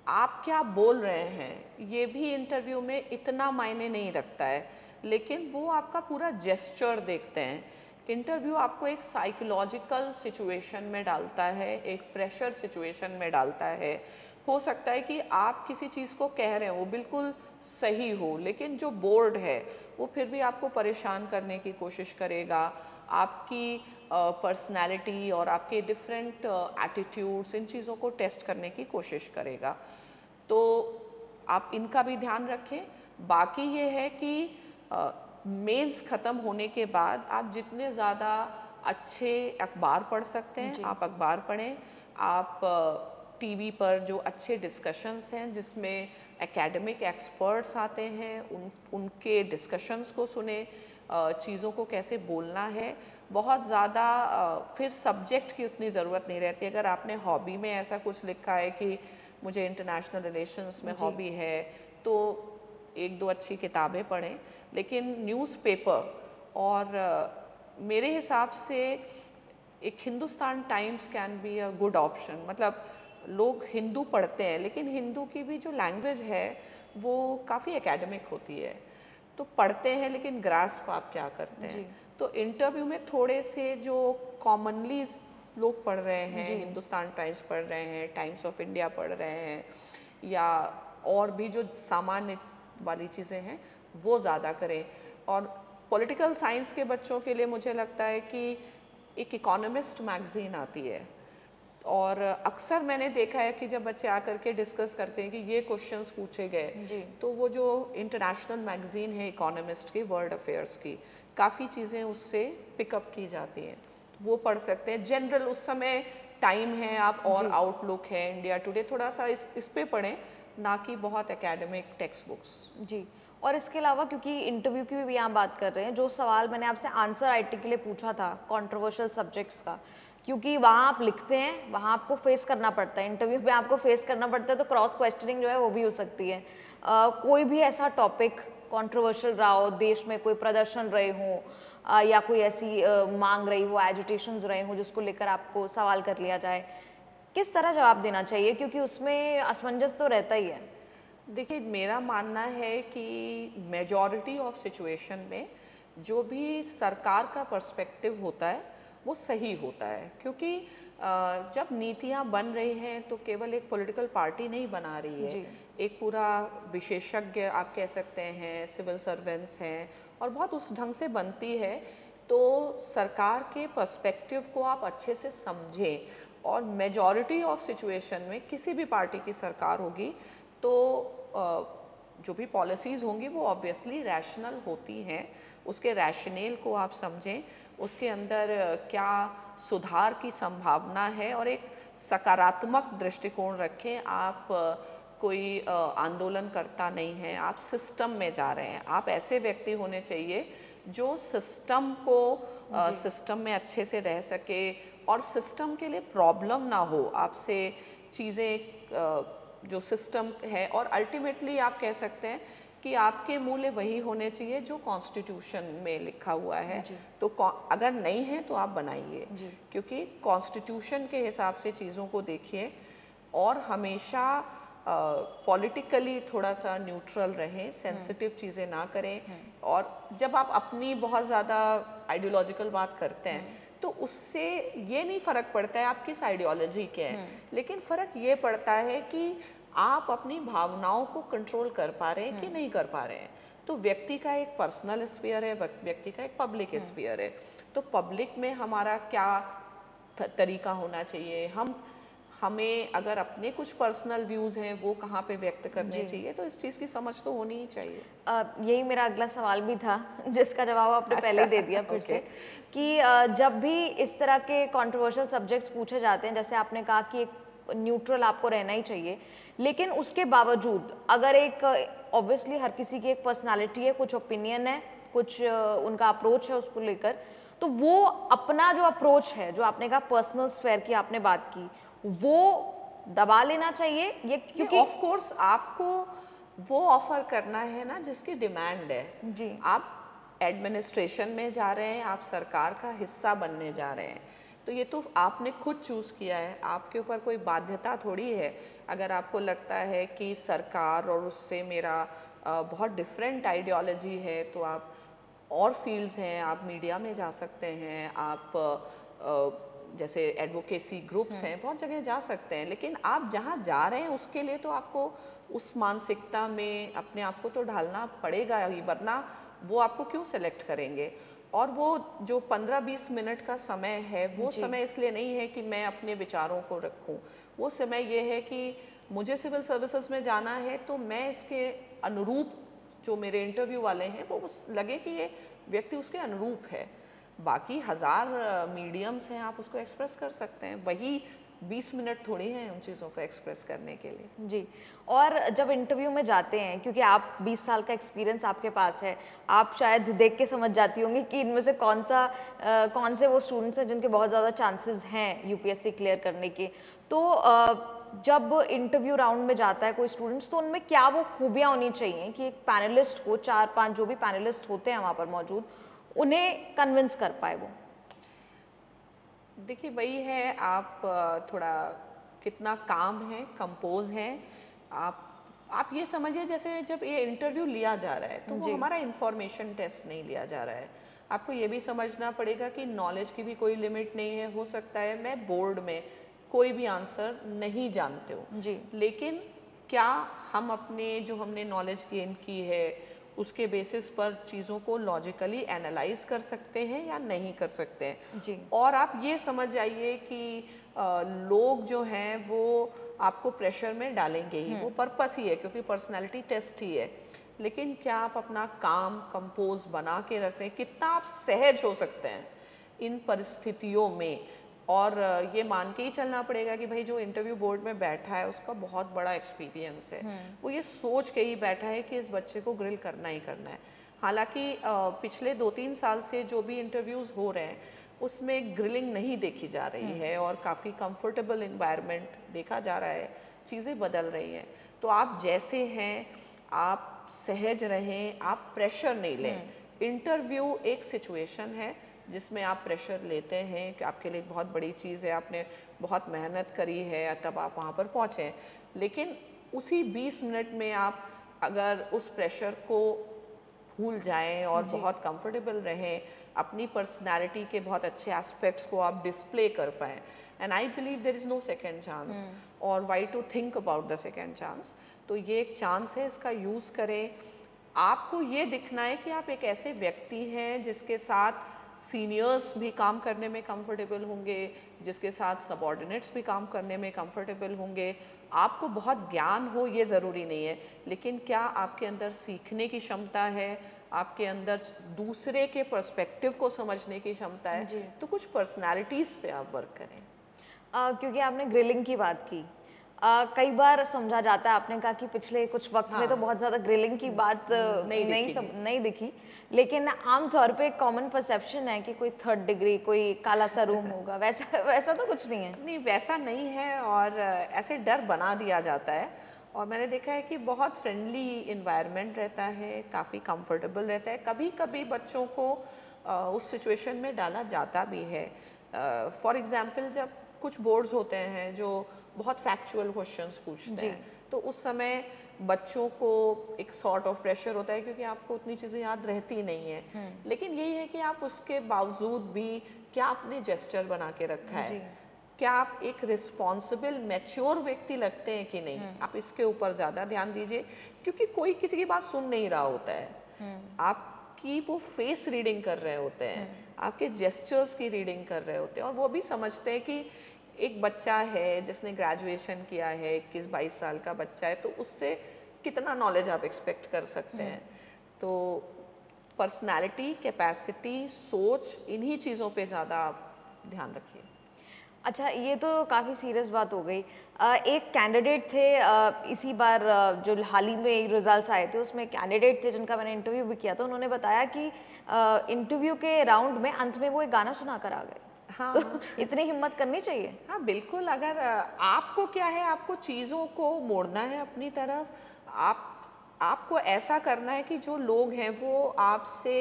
आप क्या बोल रहे हैं ये भी इंटरव्यू में इतना मायने नहीं रखता है, लेकिन वो आपका पूरा जेस्चर देखते हैं। इंटरव्यू आपको एक साइकोलॉजिकल सिचुएशन में डालता है, एक प्रेशर सिचुएशन में डालता है। हो सकता है कि आप किसी चीज़ को कह रहे हो वो बिल्कुल सही हो, लेकिन जो बोर्ड है वो फिर भी आपको परेशान करने की कोशिश करेगा, आपकी पर्सनैलिटी और आपके डिफरेंट एटीट्यूड्स, इन चीज़ों को टेस्ट करने की कोशिश करेगा। तो आप इनका भी ध्यान रखें। बाकी ये है कि मेंस ख़त्म होने के बाद आप जितने ज़्यादा अच्छे अखबार पढ़ सकते हैं आप अखबार पढ़ें। आप टीवी पर जो अच्छे डिस्कशंस हैं जिसमें एकेडमिक एक्सपर्ट्स आते हैं उनके डिस्कशंस को सुने, चीज़ों को कैसे बोलना है। बहुत ज़्यादा फिर सब्जेक्ट की उतनी ज़रूरत नहीं रहती। अगर आपने हॉबी में ऐसा कुछ लिखा है कि मुझे इंटरनेशनल रिलेशंस में हॉबी है, तो एक दो अच्छी किताबें पढ़ें। लेकिन न्यूज़पेपर और मेरे हिसाब से एक Hindustan times can be a good option. मतलब लोग हिंदू पढ़ते हैं, लेकिन हिंदू की भी जो लैंग्वेज है वो काफ़ी एकेडमिक होती है, तो पढ़ते हैं लेकिन ग्रास्प आप क्या करते हैं। तो इंटरव्यू में थोड़े से जो कॉमनली लोग पढ़ रहे हैं, हिंदुस्तान टाइम्स पढ़ रहे हैं, टाइम्स ऑफ इंडिया पढ़ रहे हैं, या और भी जो सामान्य वाली चीज़ें हैं वो ज़्यादा करें। और पॉलिटिकल साइंस के बच्चों के लिए मुझे लगता है कि एक इकोनॉमिस्ट मैगज़ीन आती है, और अक्सर मैंने देखा है कि जब बच्चे आकर के डिस्कस करते हैं कि ये क्वेश्चंस पूछे गए, तो वो जो इंटरनेशनल मैगज़ीन है इकोनॉमिस्ट की, वर्ल्ड अफेयर्स की, काफ़ी चीज़ें उससे पिकअप की जाती हैं, वो पढ़ सकते हैं। जनरल उस समय टाइम है आप, और आउटलुक है, इंडिया टुडे, थोड़ा सा इस पे पढ़ें, ना कि बहुत एकेडमिक टेक्स्ट बुक्स। जी। और इसके अलावा क्योंकि इंटरव्यू की भी यहाँ बात कर रहे हैं, जो सवाल मैंने आपसे आंसर राइटिंग के लिए पूछा था कंट्रोवर्शियल सब्जेक्ट्स का, क्योंकि वहाँ आप लिखते हैं, वहाँ आपको फेस करना पड़ता है, इंटरव्यू में आपको फेस करना पड़ता है, तो क्रॉस क्वेश्चनिंग जो है वो भी हो सकती है। कोई भी ऐसा टॉपिक कंट्रोवर्शियल रहा हो, देश में कोई प्रदर्शन रहे हों, या कोई ऐसी मांग रही हो, एजुटेशंस रहे हों, जिसको लेकर आपको सवाल कर लिया जाए, किस तरह जवाब देना चाहिए? क्योंकि उसमें असमंजस तो रहता ही है। देखिए, मेरा मानना है कि मेजॉरिटी ऑफ सिचुएशन में जो भी सरकार का पर्सपेक्टिव होता है वो सही होता है, क्योंकि जब नीतियां बन रही हैं तो केवल एक पॉलिटिकल पार्टी नहीं बना रही है, एक पूरा विशेषज्ञ आप कह सकते हैं, सिविल सर्वेंट्स हैं, और बहुत उस ढंग से बनती है। तो सरकार के पर्सपेक्टिव को आप अच्छे से समझें, और मेजॉरिटी ऑफ सिचुएशन में किसी भी पार्टी की सरकार होगी तो जो भी पॉलिसीज़ होंगी वो ऑब्वियसली रैशनल होती हैं, उसके रैशनेल को आप समझें, उसके अंदर क्या सुधार की संभावना है, और एक सकारात्मक दृष्टिकोण रखें। आप कोई आंदोलन करता नहीं हैं, आप सिस्टम में जा रहे हैं। आप ऐसे व्यक्ति होने चाहिए जो सिस्टम को सिस्टम में अच्छे से रह सके, और सिस्टम के लिए प्रॉब्लम ना हो आपसे चीज़ें जो सिस्टम है। और अल्टीमेटली आप कह सकते हैं कि आपके मूल्य वही होने चाहिए जो कॉन्स्टिट्यूशन में लिखा हुआ है। तो अगर नहीं है तो आप बनाइए, क्योंकि कॉन्स्टिट्यूशन के हिसाब से चीज़ों को देखिए, और हमेशा पॉलिटिकली थोड़ा सा न्यूट्रल रहें, सेंसिटिव चीज़ें ना करें। और जब आप अपनी बहुत ज़्यादा आइडियोलॉजिकल बात करते हैं तो उससे ये नहीं फ़र्क पड़ता है आप किस आइडियोलॉजी के हैं, लेकिन फ़र्क ये पड़ता है कि आप अपनी भावनाओं को कंट्रोल कर पा रहे हैं कि नहीं कर पा रहे हैं। तो व्यक्ति का एक पर्सनल स्फीयर है, व्यक्ति का एक पब्लिक स्फीयर है। तो पब्लिक में हमारा क्या तरीका होना चाहिए, हमें अगर अपने कुछ पर्सनल व्यूज़ हैं वो कहाँ पे व्यक्त करने चाहिए, तो इस चीज़ की समझ तो होनी ही चाहिए। यही मेरा अगला सवाल भी था, जिसका जवाब आपने पहले ही दे दिया फिर से, कि जब भी इस तरह के कंट्रोवर्शियल सब्जेक्ट्स पूछे जाते हैं, जैसे आपने कहा कि एक न्यूट्रल आपको रहना ही चाहिए, लेकिन उसके बावजूद अगर एक ऑब्वियसली हर किसी की एक पर्सनालिटी है, कुछ ओपिनियन है, कुछ उनका अप्रोच है उसको लेकर, तो वो अपना जो अप्रोच है, जो आपने कहा पर्सनल स्फेयर की आपने बात की, वो दबा लेना चाहिए ये, क्योंकि ऑफ कोर्स आपको वो ऑफर करना है ना जिसकी डिमांड है। जी आप एडमिनिस्ट्रेशन में जा रहे हैं, आप सरकार का हिस्सा बनने जा रहे हैं, तो ये तो आपने खुद चूज़ किया है, आपके ऊपर कोई बाध्यता थोड़ी है। अगर आपको लगता है कि सरकार और उससे मेरा बहुत डिफरेंट आइडियोलॉजी है, तो आप और फील्ड्स हैं, आप मीडिया में जा सकते हैं, आप जैसे एडवोकेसी ग्रुप्स हैं, बहुत जगह जा सकते हैं, लेकिन आप जहाँ जा रहे हैं उसके लिए तो आपको उस मानसिकता में अपने आप को तो ढालना पड़ेगा ही, वरना वो आपको क्यों सेलेक्ट करेंगे। और वो जो 15-20 मिनट का समय है, वो जी समय इसलिए नहीं है कि मैं अपने विचारों को रखूं, वो समय ये है कि मुझे सिविल सर्विसेज में जाना है, तो मैं इसके अनुरूप जो मेरे इंटरव्यू वाले हैं वो लगे कि ये व्यक्ति उसके अनुरूप है। बाकी हज़ार मीडियम्स हैं, आप उसको एक्सप्रेस कर सकते हैं, वही 20 मिनट थोड़ी हैं उन चीज़ों को एक्सप्रेस करने के लिए। जी। और जब इंटरव्यू में जाते हैं, क्योंकि आप 20 साल का एक्सपीरियंस आपके पास है, आप शायद देख के समझ जाती होंगी कि इनमें से कौन से वो स्टूडेंट्स हैं जिनके बहुत ज़्यादा चांसेस हैं यूपीएससी क्लियर करने के। तो जब इंटरव्यू राउंड में जाता है कोई स्टूडेंट्स, तो उनमें क्या वो खूबियाँ होनी चाहिए कि एक पैनलिस्ट को, 4-5 जो भी पैनलिस्ट होते हैं वहाँ पर मौजूद, उन्हें कन्विंस कर पाए वो? देखिए वही है, आप थोड़ा कितना काम है, कंपोज हैं आप ये समझिए जैसे जब ये इंटरव्यू लिया जा रहा है तो वो जी हमारा इंफॉर्मेशन टेस्ट नहीं लिया जा रहा है। आपको ये भी समझना पड़ेगा कि नॉलेज की भी कोई लिमिट नहीं है। हो सकता है मैं बोर्ड में कोई भी आंसर नहीं जानते हो, जी लेकिन क्या हम अपने जो हमने नॉलेज गेन की है उसके बेसिस पर चीज़ों को लॉजिकली एनालाइज कर सकते हैं या नहीं कर सकते हैं। जी और आप ये समझ जाइए कि लोग जो हैं वो आपको प्रेशर में डालेंगे ही, वो पर्पस ही है क्योंकि पर्सनालिटी टेस्ट ही है। लेकिन क्या आप अपना काम कंपोज बना के रख रहे हैं, कितना आप सहज हो सकते हैं इन परिस्थितियों में। और ये मान के ही चलना पड़ेगा कि भाई जो इंटरव्यू बोर्ड में बैठा है उसका बहुत बड़ा एक्सपीरियंस है, वो ये सोच के ही बैठा है कि इस बच्चे को ग्रिल करना ही करना है। हालांकि पिछले 2-3 साल से जो भी इंटरव्यूज़ हो रहे हैं उसमें ग्रिलिंग नहीं देखी जा रही है और काफ़ी कंफर्टेबल इन्वायरमेंट देखा जा रहा है, चीज़ें बदल रही हैं। तो आप जैसे हैं आप सहज रहें, आप प्रेशर नहीं लें। इंटरव्यू एक सिचुएशन है जिसमें आप प्रेशर लेते हैं कि आपके लिए एक बहुत बड़ी चीज़ है, आपने बहुत मेहनत करी है तब आप वहाँ पर पहुँचे, लेकिन उसी 20 मिनट में आप अगर उस प्रेशर को भूल जाएं और बहुत कंफर्टेबल रहें, अपनी पर्सनालिटी के बहुत अच्छे एस्पेक्ट्स को आप डिस्प्ले कर पाएँ, and I believe there is no second chance, और why to think about the second chance. तो ये एक चांस है, इसका यूज़ करें। आपको ये दिखना है कि आप एक ऐसे व्यक्ति हैं जिसके साथ सीनियर्स भी काम करने में कंफर्टेबल होंगे, जिसके साथ सबॉर्डिनेट्स भी काम करने में कंफर्टेबल होंगे। आपको बहुत ज्ञान हो ये ज़रूरी नहीं है, लेकिन क्या आपके अंदर सीखने की क्षमता है, आपके अंदर दूसरे के पर्सपेक्टिव को समझने की क्षमता है, जी। तो कुछ पर्सनालिटीज़ पे आप वर्क करें। क्योंकि आपने ग्रिलिंग की बात की, कई बार समझा जाता है, आपने कहा कि पिछले कुछ वक्त में तो हाँ। बहुत ज़्यादा ग्रिलिंग की बात नहीं दिखी, लेकिन आमतौर पे एक कॉमन परसेप्शन है कि कोई 3rd डिग्री, कोई काला सा रूम होगा, वैसा वैसा तो कुछ नहीं है। नहीं, वैसा नहीं है, और ऐसे डर बना दिया जाता है। और मैंने देखा है कि बहुत फ्रेंडली इन्वायरमेंट रहता है, काफ़ी कंफर्टेबल रहता है। कभी कभी बच्चों को उस सिचुएशन में डाला जाता भी है। फॉर एग्जांपल जब कुछ बोर्ड्स होते हैं जो बहुत फैक्चुअल क्वेश्चंस पूछते हैं, तो उस समय बच्चों को एक सॉर्ट ऑफ प्रेशर होता है क्योंकि आपको उतनी चीज़ें याद रहती नहीं है। लेकिन यही है कि आप उसके बावजूद भी क्या आपने जेस्चर बना के रखा है, क्या आप एक रिस्पॉन्सिबल मैच्योर व्यक्ति लगते हैं कि नहीं, आप इसके ऊपर ज़्यादा ध्यान दीजिए। क्योंकि कोई किसी की बात सुन नहीं रहा होता है, आपकी वो फेस रीडिंग कर रहे होते हैं, आपके जेस्चर्स की रीडिंग कर रहे होते हैं, और वो भी समझते हैं कि एक बच्चा है जिसने ग्रेजुएशन किया है, 21-22 साल का बच्चा है, तो उससे कितना नॉलेज आप एक्सपेक्ट कर सकते हैं। तो पर्सनालिटी, कैपेसिटी, सोच, इन्हीं चीज़ों पे ज़्यादा आप ध्यान रखिए। अच्छा, ये तो काफ़ी सीरियस बात हो गई। एक कैंडिडेट थे इसी बार जो हाल ही में रिजल्ट्स आए थे, उसमें कैंडिडेट थे जिनका मैंने इंटरव्यू भी किया था। उन्होंने बताया कि इंटरव्यू के राउंड में अंत में वो एक गाना सुना कर आ गए। हाँ, तो हाँ। इतनी हिम्मत करनी चाहिए। हाँ, बिल्कुल। अगर आपको क्या है, आपको चीज़ों को मोड़ना है अपनी तरफ। आपको ऐसा करना है कि जो लोग हैं वो आपसे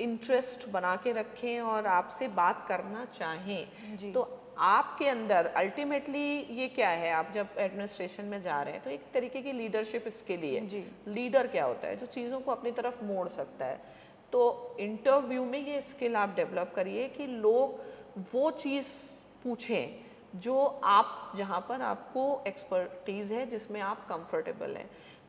इंटरेस्ट बना के रखें और आपसे बात करना चाहें। जी। तो आपके अंदर अल्टीमेटली ये क्या है, आप जब एडमिनिस्ट्रेशन में जा रहे हैं तो एक तरीके की लीडरशिप इसके लिए। जी। लीडर क्या होता है? जो चीज़ों को अपनी तरफ मोड़ सकता है। तो इंटरव्यू में ये स्किल आप डेवलप करिए कि लोग वो चीज़ पूछें जो आप, जहाँ पर आपको एक्सपर्टीज़ है, जिसमें आप कंफर्टेबल हैं।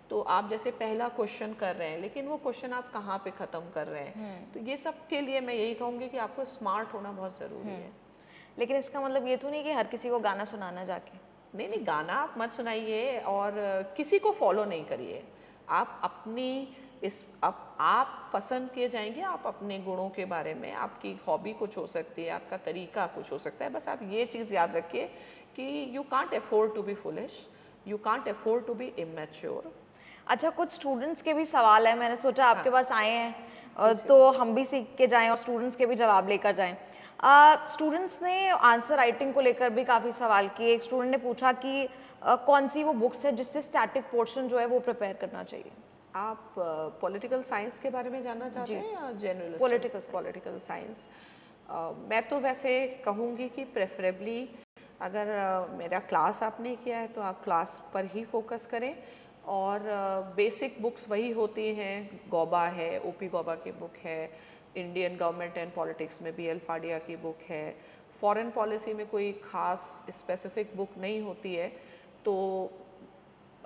तो आप जैसे पहला क्वेश्चन कर रहे हैं, लेकिन वो क्वेश्चन आप कहाँ पे ख़त्म कर रहे हैं। तो ये सब के लिए मैं यही कहूँगी कि आपको स्मार्ट होना बहुत ज़रूरी है। लेकिन इसका मतलब ये तो नहीं कि हर किसी को गाना सुनाना जाके। नहीं नहीं, गाना आप मत सुनाइए और किसी को फॉलो नहीं करिए। आप अपनी आप पसंद किए जाएंगे। आप अपने गुणों के बारे में, आपकी हॉबी कुछ हो सकती है, आपका तरीका कुछ हो सकता है। बस आप ये चीज़ याद रखिए कि you can't afford to be foolish, you can't afford to be immature. अच्छा, कुछ स्टूडेंट्स के भी सवाल हैं, मैंने सोचा आपके हाँ, पास आए हैं पूछिए। तो हम भी सीख के जाएं और स्टूडेंट्स के भी जवाब लेकर जाएं। स्टूडेंट्स ने आंसर राइटिंग को लेकर भी काफ़ी सवाल किए। एक स्टूडेंट ने पूछा कि कौन सी वो बुक्स है जिससे स्टैटिक पोर्शन जो है वो प्रिपेयर करना चाहिए। आप पॉलिटिकल साइंस के बारे में जानना चाहते जी, हैं या general political science. Political science? मैं तो वैसे कहूँगी कि प्रेफरेबली अगर मेरा क्लास आपने किया है तो आप क्लास पर ही फोकस करें। और बेसिक बुक्स वही होती हैं। गौबा है, ओपी गौबा की बुक है। इंडियन गवर्नमेंट एंड पॉलिटिक्स में BL फाडिया की बुक है। फॉरेन पॉलिसी में कोई खास स्पेसिफिक बुक नहीं होती है। तो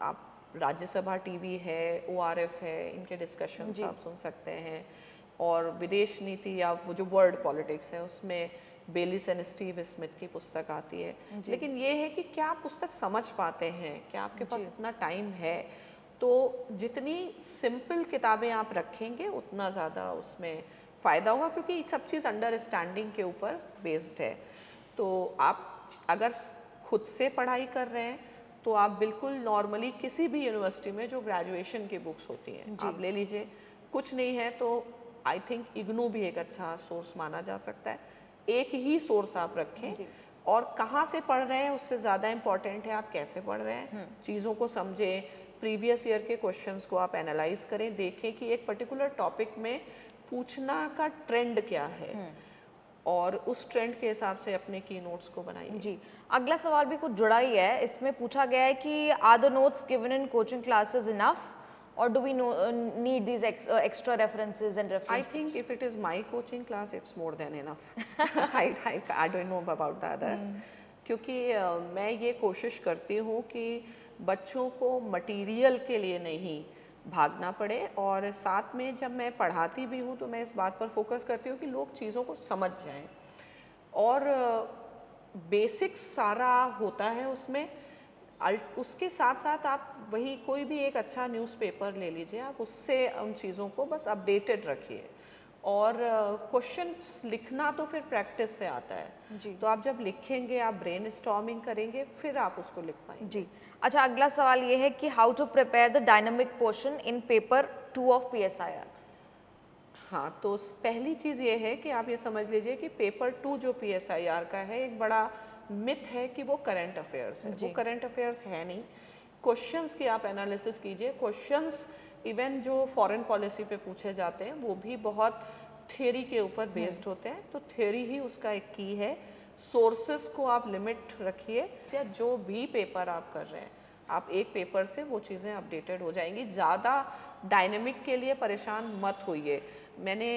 आप राज्यसभा टीवी है, ORF है, इनके डिस्कशंस जी। आप सुन सकते हैं। और विदेश नीति या वो जो वर्ल्ड पॉलिटिक्स है उसमें बेलिस एंड स्टीव स्मिथ की पुस्तक आती है। जी। लेकिन ये है कि क्या आप पुस्तक समझ पाते हैं, क्या आपके पास जी। इतना टाइम है? तो जितनी सिंपल किताबें आप रखेंगे उतना ज़्यादा उसमें फ़ायदा होगा, क्योंकि ये सब चीज़ अंडरस्टैंडिंग के ऊपर बेस्ड है। तो आप अगर खुद से पढ़ाई कर रहे हैं तो आप बिल्कुल नॉर्मली किसी भी यूनिवर्सिटी में जो ग्रेजुएशन की बुक्स होती हैं जी। आप ले लीजिए। कुछ नहीं है तो आई थिंक इग्नू भी एक अच्छा सोर्स माना जा सकता है। एक ही सोर्स आप रखें। जी। और कहाँ से पढ़ रहे हैं उससे ज़्यादा इम्पॉर्टेंट है आप कैसे पढ़ रहे हैं। चीज़ों को समझें, प्रीवियस ईयर के क्वेश्चंस को आप एनालाइज करें, देखें कि एक पर्टिकुलर टॉपिक में पूछना का ट्रेंड क्या है और उस ट्रेंड के हिसाब से अपने की नोट्स को बनाइए। जी, अगला सवाल भी कुछ जुड़ा ही है। इसमें पूछा गया है कि are the notes given in coaching classes enough और do we need these extra references and I reference think books? if it is my coaching class, it's more than enough. I don't know about the others. क्योंकि मैं ये कोशिश करती हूँ कि बच्चों को मटेरियल के लिए नहीं भागना पड़े। और साथ में जब मैं पढ़ाती भी हूँ तो मैं इस बात पर फोकस करती हूँ कि लोग चीज़ों को समझ जाएं। और बेसिक्स सारा होता है उसमें। उसके साथ साथ आप वही कोई भी एक अच्छा न्यूज़पेपर ले लीजिए, आप उससे उन चीज़ों को बस अपडेटेड रखिए। और क्वेश्चंस लिखना तो फिर प्रैक्टिस से आता है। जी। तो आप जब लिखेंगे, आप ब्रेनस्टॉर्मिंग करेंगे, फिर आप उसको लिख पाएंगे। जी। अच्छा, अगला सवाल ये है कि how to prepare the dynamic portion in paper 2 of PSIR? हाँ, तो पहली चीज़ ये है कि आप ये समझ लीजिए कि पेपर 2 जो PSIR का है, एक बड़ा मिथ है कि वो करंट अफेयर्स है। वो करंट अफेयर्स है नहीं। क्वेश्चंस की आप एनालिसिस कीजिए। क्वेश्चंस इवन जो फॉरेन पॉलिसी पे पूछे जाते हैं वो भी बहुत थ्योरी के ऊपर बेस्ड होते हैं। तो थ्योरी ही उसका एक की है। सोर्सेस को आप लिमिट रखिए। या जो भी पेपर आप कर रहे हैं, आप एक पेपर से वो चीज़ें अपडेटेड हो जाएंगी। ज़्यादा डायनेमिक के लिए परेशान मत होइए। मैंने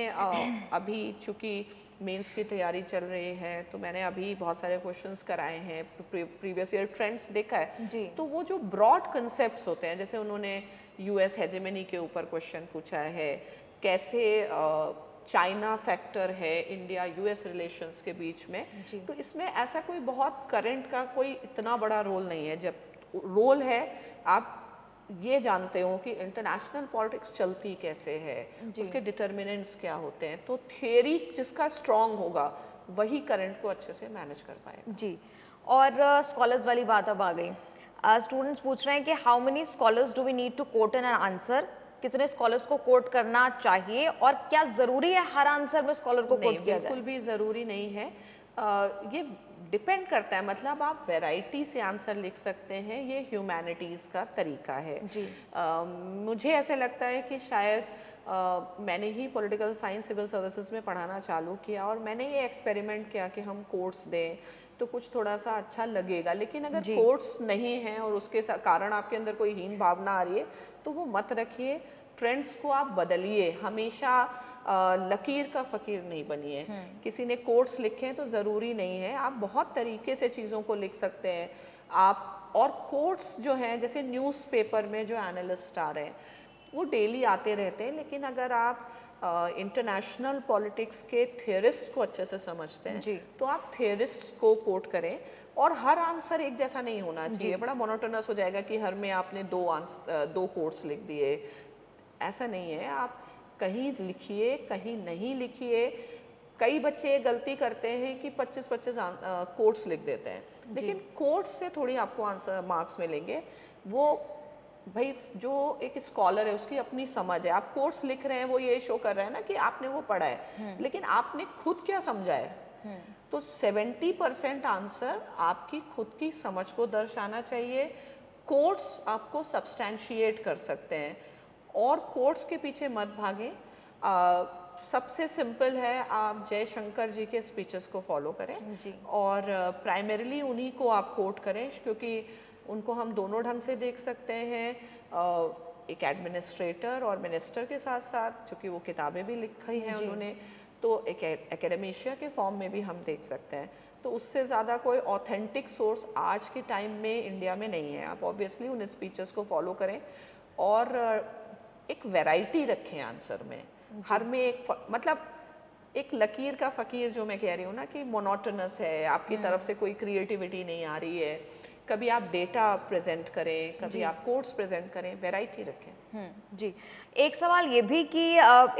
अभी चूँकि मेंस की तैयारी चल रही है तो मैंने अभी बहुत सारे क्वेश्चंस कराए हैं, प्रीवियस ईयर ट्रेंड्स देखा है। जी। तो वो जो ब्रॉड कंसेप्ट्स होते हैं, जैसे उन्होंने US हेजेमनी के ऊपर क्वेश्चन पूछा है, कैसे चाइना फैक्टर है इंडिया US रिलेशंस के बीच में। जी। तो इसमें ऐसा कोई बहुत करंट का कोई इतना बड़ा रोल नहीं है। जब रोल है, आप ये जानते हो कि इंटरनेशनल पॉलिटिक्स चलती कैसे है, जी। उसके डिटर्मिनेंट्स क्या होते हैं। तो थियरी जिसका स्ट्रांग होगा वही करंट को अच्छे से मैनेज कर पाएगा। जी। और स्कॉलर्स वाली बात अब आ गई। स्टूडेंट्स पूछ रहे हैं कि how many scholars do we need to quote in an answer? कितने स्कॉलर्स को कोट करना चाहिए और क्या जरूरी है हर आंसर में स्कॉलर को नहीं, कोट किया बिल्कुल जाए? भी ज़रूरी नहीं है। ये डिपेंड करता है, मतलब आप वैरायटी से आंसर लिख सकते हैं, ये ह्यूमैनिटीज़ का तरीका है। जी। मुझे ऐसे लगता है कि शायद मैंने ही पॉलिटिकल साइंस सिविल सर्विसेज में पढ़ाना चालू किया और मैंने ये एक्सपेरिमेंट किया कि हम कोट्स दें तो कुछ थोड़ा सा अच्छा लगेगा, लेकिन अगर जी। कोट्स नहीं हैं और उसके कारण आपके अंदर कोई हीन भावना आ रही है तो वो मत रखिए। ट्रेंड्स को आप बदलिए, हमेशा लकीर का फ़कीर नहीं बनिए। किसी ने कोट्स लिखे हैं तो ज़रूरी नहीं है, आप बहुत तरीके से चीज़ों को लिख सकते हैं आप। और कोट्स जो हैं, जैसे न्यूज़पेपर में जो एनालिस्ट आ रहे हैं वो डेली आते रहते हैं, लेकिन अगर आप इंटरनेशनल पॉलिटिक्स के थियरिस्ट को अच्छे से समझते हैं जी। तो आप थियरिस्ट्स को कोट करें। और हर आंसर एक जैसा नहीं होना चाहिए, बड़ा मोनोटोनस हो जाएगा कि हर में आपने दो कोट्स लिख दिए, ऐसा नहीं है। आप कहीं लिखिए, कहीं नहीं लिखिए। कई बच्चे ये गलती करते हैं कि 25-25 कोट्स लिख देते हैं, लेकिन कोट्स से थोड़ी आपको आंसर मार्क्स मिलेंगे। वो भाई जो एक स्कॉलर है उसकी अपनी समझ है। आप कोट्स लिख रहे हैं वो ये शो कर रहा है ना कि आपने वो पढ़ा है, लेकिन आपने खुद क्या समझा है। तो 70% आंसर आपकी खुद की समझ को दर्शाना चाहिए। कोट्स आपको सब्सटैंशिएट कर सकते हैं और कोट्स के पीछे मत भागें। सबसे सिंपल है, आप जयशंकर जी के स्पीचेस को फॉलो करें जी। और प्राइमरीली उन्हीं को आप कोट करें, क्योंकि उनको हम दोनों ढंग से देख सकते हैं, एक एडमिनिस्ट्रेटर और मिनिस्टर के साथ साथ, क्योंकि वो किताबें भी लिखी हैं उन्होंने, तो एक एकेडमिशिया के फॉर्म में भी हम देख सकते हैं। तो उससे ज़्यादा कोई ऑथेंटिक सोर्स आज के टाइम में इंडिया में नहीं है। आप ऑब्वियसली उन स्पीचेस को फॉलो करें और एक वैरायटी रखें आंसर में। हर में एक मतलब एक लकीर का फ़कीर जो मैं कह रही हूँ ना कि मोनोटोनस है, आपकी तरफ से कोई क्रिएटिविटी नहीं आ रही है। कभी आप डेटा प्रेजेंट करें, कभी आप कोट्स प्रेजेंट करें, वैरायटी रखें। जी। एक सवाल ये भी कि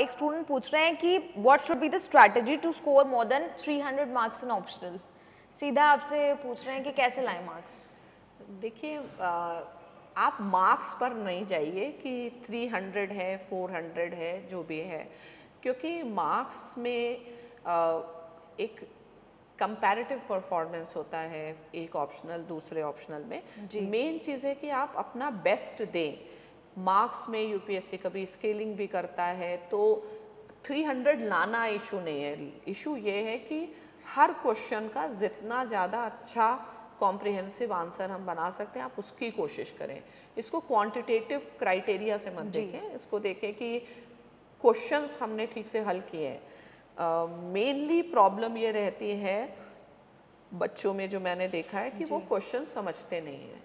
एक स्टूडेंट पूछ रहे हैं कि what should be the strategy to score more than 300 marks in optional? सीधा आपसे पूछ रहे हैं कि कैसे लाएं मार्क्स? देखिए, आप मार्क्स पर नहीं जाइए कि 300 है, 400 है, जो भी है, क्योंकि मार्क्स में एक कंपैरेटिव परफॉर्मेंस होता है, एक ऑप्शनल दूसरे ऑप्शनल में। मेन चीज़ है कि आप अपना बेस्ट दें। मार्क्स में यूपीएससी कभी स्केलिंग भी करता है, तो 300 लाना इशू नहीं है। इशू ये है कि हर क्वेश्चन का जितना ज़्यादा अच्छा कॉम्प्रिहेंसिव आंसर हम बना सकते हैं, आप उसकी कोशिश करें। इसको क्वांटिटेटिव क्राइटेरिया से मत देखें, इसको देखें कि क्वेश्चंस हमने ठीक से हल किए हैं। मेनली प्रॉब्लम ये रहती है बच्चों में, जो मैंने देखा है कि वो क्वेश्चन समझते नहीं हैं।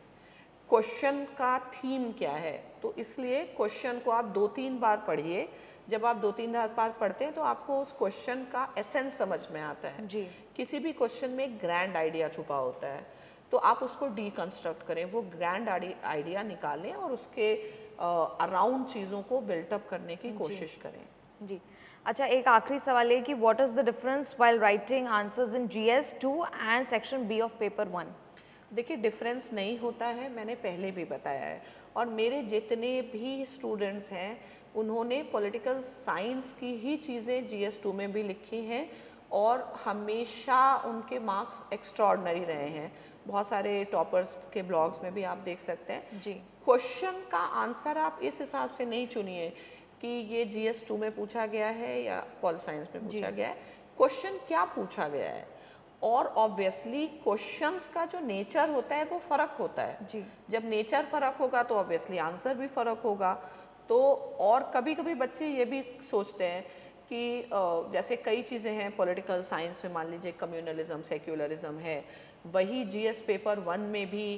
क्वेश्चन का थीम क्या है, तो इसलिए क्वेश्चन को आप 2-3 बार पढ़िए। जब आप 2-3 बार पढ़ते हैं तो आपको उस क्वेश्चन का एसेंस समझ में आता है। जी। किसी भी क्वेश्चन में एक ग्रैंड आइडिया छुपा होता है, तो आप उसको डीकंस्ट्रक्ट करें, वो ग्रैंड आइडिया निकालें और उसके अराउंड चीज़ों को बिल्टअप करने की कोशिश करें। जी। अच्छा, एक आखिरी सवाल है कि what is the difference while writing answers in GS 2 and section B of paper 1? देखिए, डिफरेंस नहीं होता है, मैंने पहले भी बताया है। और मेरे जितने भी स्टूडेंट्स हैं उन्होंने पॉलिटिकल साइंस की ही चीज़ें जीएस 2 में भी लिखी हैं और हमेशा उनके मार्क्स एक्स्ट्रॉर्डनरी रहे हैं। बहुत सारे टॉपर्स के ब्लॉग्स में भी आप देख सकते हैं। जी। क्वेश्चन का आंसर आप इस हिसाब से नहीं चुनिए कि ये जीएस 2 में पूछा गया है या पॉल साइंस में पूछा गया है। क्वेश्चन क्या पूछा गया है, और ऑब्वियसली क्वेश्चंस का जो नेचर होता है वो फ़र्क होता है। जी। जब नेचर फ़र्क होगा तो ऑब्वियसली आंसर भी फ़र्क होगा। तो और कभी कभी बच्चे ये भी सोचते हैं कि जैसे कई चीज़ें हैं पॉलिटिकल साइंस में, मान लीजिए कम्युनलिज्म, सेक्युलरिज्म है, वही जीएस पेपर 1 में भी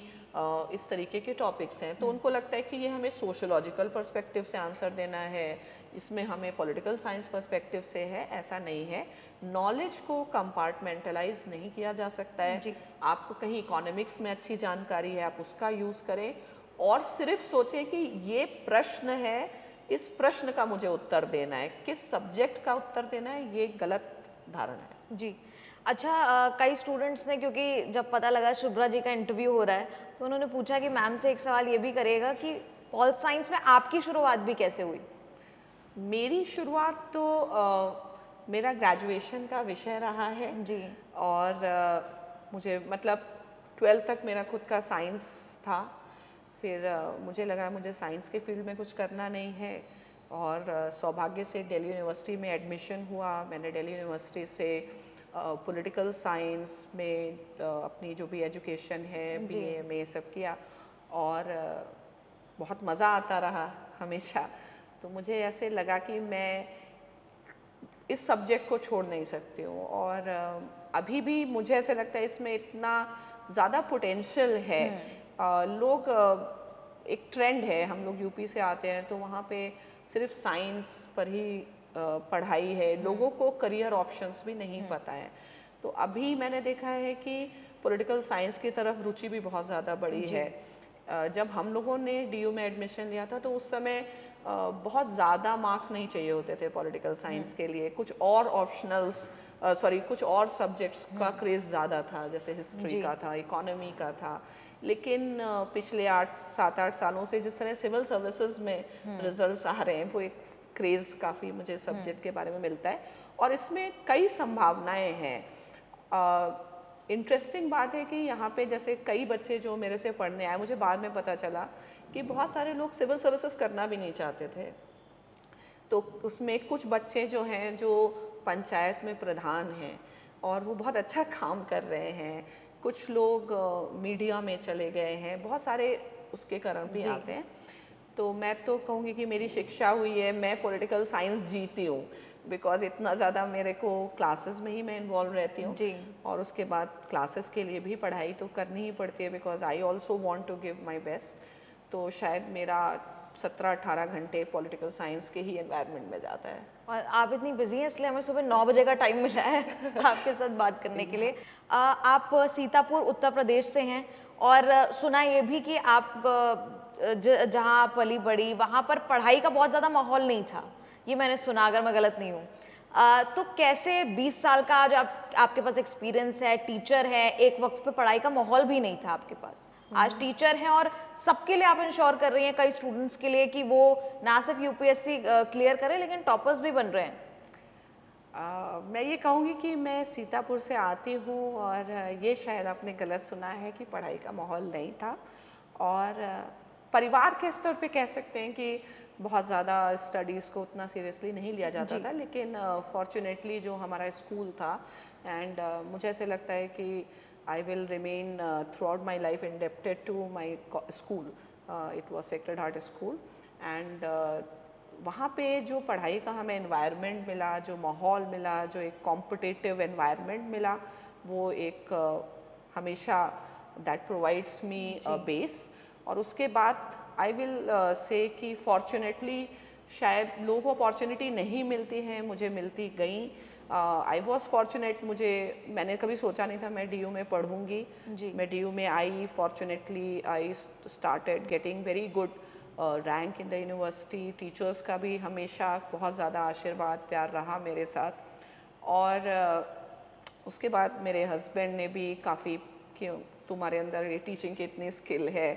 इस तरीके के टॉपिक्स हैं, तो उनको लगता है कि ये हमें सोशोलॉजिकल पर्सपेक्टिव से आंसर देना है, इसमें हमें पॉलिटिकल साइंस पर्सपेक्टिव से है। ऐसा नहीं है। नॉलेज को कंपार्टमेंटलाइज नहीं किया जा सकता है। आपको कहीं इकोनॉमिक्स में अच्छी जानकारी है, आप उसका यूज़ करें और सिर्फ सोचें कि ये प्रश्न है, इस प्रश्न का मुझे उत्तर देना है, किस सब्जेक्ट का उत्तर देना है, ये गलत धारणा है। जी। अच्छा, कई स्टूडेंट्स ने, क्योंकि जब पता लगा शुभ्रा जी का इंटरव्यू हो रहा है, तो उन्होंने पूछा कि मैम से एक सवाल ये भी करेगा कि पॉल साइंस में आपकी शुरुआत भी कैसे हुई? मेरी शुरुआत तो मेरा ग्रेजुएशन का विषय रहा है जी। और मुझे मतलब 12th तक मेरा खुद का साइंस था। फिर मुझे लगा मुझे साइंस के फील्ड में कुछ करना नहीं है और सौभाग्य से दिल्ली यूनिवर्सिटी में एडमिशन हुआ। मैंने दिल्ली यूनिवर्सिटी से पॉलिटिकल साइंस में अपनी जो भी एजुकेशन है जी। बीए में सब किया और बहुत मज़ा आता रहा हमेशा। तो मुझे ऐसे लगा कि मैं इस सब्जेक्ट को छोड़ नहीं सकती हूँ और अभी भी मुझे ऐसे लगता है इसमें इतना ज़्यादा पोटेंशियल है। लोग एक ट्रेंड है, हम लोग यूपी से आते हैं तो वहाँ पे सिर्फ साइंस पर ही पढ़ाई है, लोगों को करियर ऑप्शंस भी नहीं पता है। तो अभी मैंने देखा है कि पॉलिटिकल साइंस की तरफ रुचि भी बहुत ज़्यादा बढ़ी है। जब हम लोगों ने डीयू में एडमिशन लिया था तो उस समय बहुत ज़्यादा मार्क्स नहीं चाहिए होते थे पॉलिटिकल साइंस के लिए, कुछ और ऑप्शनल्स कुछ और सब्जेक्ट्स का क्रेज़ ज़्यादा था, जैसे हिस्ट्री का था, इकोनॉमी का था। लेकिन पिछले 7-8 सालों से जिस तरह सिविल सर्विसेज में रिजल्ट्स आ रहे हैं, वो एक क्रेज़ काफ़ी मुझे सब्जेक्ट के बारे में मिलता है और इसमें कई संभावनाएं हैं। इंटरेस्टिंग बात है कि यहाँ पे जैसे कई बच्चे जो मेरे से पढ़ने आए, मुझे बाद में पता चला कि बहुत सारे लोग सिविल सर्विसेज करना भी नहीं चाहते थे। तो उसमें कुछ बच्चे जो हैं जो पंचायत में प्रधान हैं और वो बहुत अच्छा काम कर रहे हैं, कुछ लोग मीडिया में चले गए हैं, बहुत सारे उसके कारण भी आते हैं। तो मैं तो कहूँगी कि मेरी शिक्षा हुई है, मैं पॉलिटिकल साइंस जीती हूँ बिकॉज इतना ज़्यादा मेरे को क्लासेस में ही मैं इन्वॉल्व रहती हूँ और उसके बाद क्लासेस के लिए भी पढ़ाई तो करनी ही पड़ती है because I also want to give my best. तो शायद मेरा 17-18 घंटे पॉलिटिकल साइंस के ही एनवायरनमेंट में जाता है। और आप इतनी बिजी हैं इसलिए हमें सुबह 9 बजे का टाइम मिला है आपके साथ बात करने के लिए। आप सीतापुर उत्तर प्रदेश से हैं और सुना ये भी कि आप जहाँ आप पली बड़ी वहाँ पर पढ़ाई का बहुत ज़्यादा माहौल नहीं था, ये मैंने सुना, अगर मैं गलत नहीं हूँ। तो कैसे 20 साल का जो आपके पास एक्सपीरियंस है, टीचर है, एक वक्त पे पढ़ाई का माहौल भी नहीं था आपके पास, आज टीचर हैं और सबके लिए आप इंश्योर कर रही हैं, कई स्टूडेंट्स के लिए, कि वो ना सिर्फ यूपीएससी क्लियर करें लेकिन टॉपर्स भी बन रहे हैं। मैं ये कहूँगी कि मैं सीतापुर से आती हूँ और ये शायद आपने गलत सुना है कि पढ़ाई का माहौल नहीं था और परिवार के स्तर पे कह सकते हैं कि बहुत ज़्यादा स्टडीज़ को उतना सीरियसली नहीं लिया जाता था, लेकिन फॉर्चुनेटली जो हमारा स्कूल था एंड मुझे ऐसे लगता है कि I will remain throughout my life indebted to my school. It was Sacred Heart School and वहाँ पे जो पढ़ाई का हमें एनवायरनमेंट मिला, जो माहौल मिला, जो एक कॉम्पिटिटिव एनवायरनमेंट मिला, वो एक हमेशा that provides me a base. और उसके बाद आई विल से कि फॉर्चुनेटली शायद लोगों को अपॉर्चुनिटी नहीं मिलती हैं, मुझे मिलती गई। आई वॉज फॉर्चुनेट, मैंने कभी सोचा नहीं था मैं डीयू में पढ़ूंगी। मैं डीयू में आई, fortunately I started getting very good rank in the university. Teachers का भी हमेशा बहुत ज़्यादा आशीर्वाद प्यार रहा मेरे साथ और उसके बाद मेरे हस्बैंड ने भी काफ़ी कि तुम्हारे अंदर ये टीचिंग की इतनी स्किल है,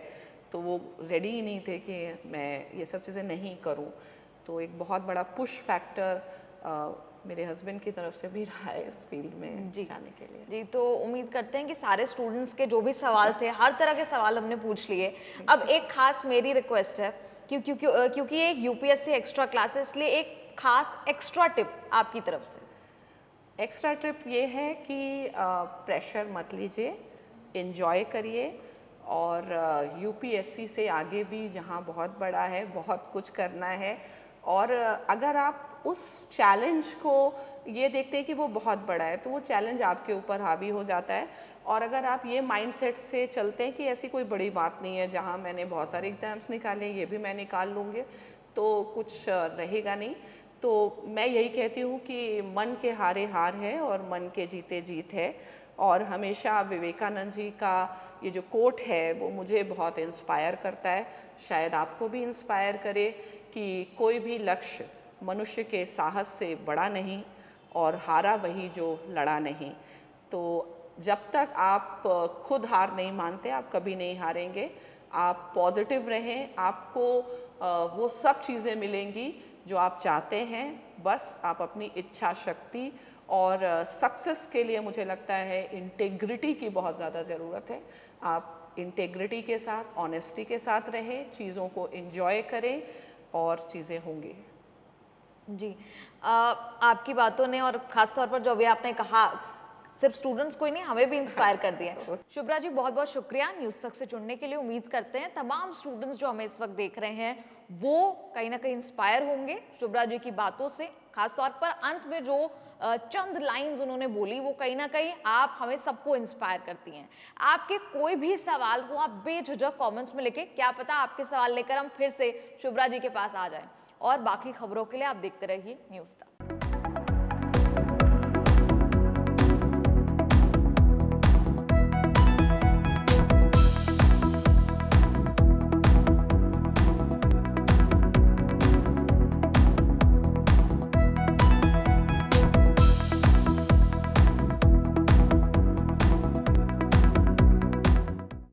तो वो रेडी ही नहीं थे कि मैं ये सब चीज़ें नहीं करूं। तो एक बहुत बड़ा पुश फैक्टर मेरे हस्बैंड की तरफ से भी रहा है इस फील्ड में जाने के लिए। जी, तो उम्मीद करते हैं कि सारे स्टूडेंट्स के जो भी सवाल थे, हर तरह के सवाल हमने पूछ लिए। अब एक खास मेरी रिक्वेस्ट है, क्योंकि ये यूपीएससी एक्स्ट्रा क्लास है, इसलिए एक खास एक्स्ट्रा टिप आपकी तरफ से। एक्स्ट्रा टिप ये है कि प्रेशर मत लीजिए, एंजॉय करिए और यूपीएससी से आगे भी जहाँ बहुत बड़ा है, बहुत कुछ करना है। और अगर आप उस चैलेंज को ये देखते हैं कि वो बहुत बड़ा है, तो वो चैलेंज आपके ऊपर हावी हो जाता है। और अगर आप ये माइंडसेट से चलते हैं कि ऐसी कोई बड़ी बात नहीं है, जहाँ मैंने बहुत सारे एग्ज़ाम्स निकाले, ये भी मैं निकाल लूँगी, तो कुछ रहेगा नहीं। तो मैं यही कहती हूँ कि मन के हारे हार है और मन के जीते जीत है। और हमेशा विवेकानंद जी का ये जो कोट है वो मुझे बहुत इंस्पायर करता है, शायद आपको भी इंस्पायर करे कि कोई भी लक्ष्य मनुष्य के साहस से बड़ा नहीं और हारा वही जो लड़ा नहीं। तो जब तक आप खुद हार नहीं मानते, आप कभी नहीं हारेंगे। आप पॉजिटिव रहें, आपको वो सब चीज़ें मिलेंगी जो आप चाहते हैं। बस आप अपनी इच्छा शक्ति और सक्सेस के लिए मुझे लगता है इंटेग्रिटी की बहुत ज़्यादा ज़रूरत है। आप इंटेग्रिटी के साथ, ऑनेस्टी के साथ रहें, चीज़ों को एंजॉय करें और चीज़ें होंगी। जी। आपकी बातों ने और खास तौर पर जो अभी आपने कहा, सिर्फ स्टूडेंट्स को ही नहीं, हमें भी इंस्पायर कर दिया है। शुभ्रा जी, बहुत बहुत शुक्रिया न्यूज़ तक से जुड़ने के लिए। उम्मीद करते हैं तमाम स्टूडेंट्स जो हमें इस वक्त देख रहे हैं वो कहीं ना कहीं इंस्पायर होंगे शुभ्रा जी की बातों से। खास तौर पर अंत में जो चंद लाइंस उन्होंने बोली, वो कहीं ना कहीं आप हमें सबको इंस्पायर करती हैं। आपके कोई भी सवाल हो, आप बेझिझक कमेंट्स में लिखें, क्या पता आपके सवाल लेकर हम फिर से शुभ्रा जी के पास आ जाएं। और बाकी खबरों के लिए आप देखते रहिए न्यूज़ तक।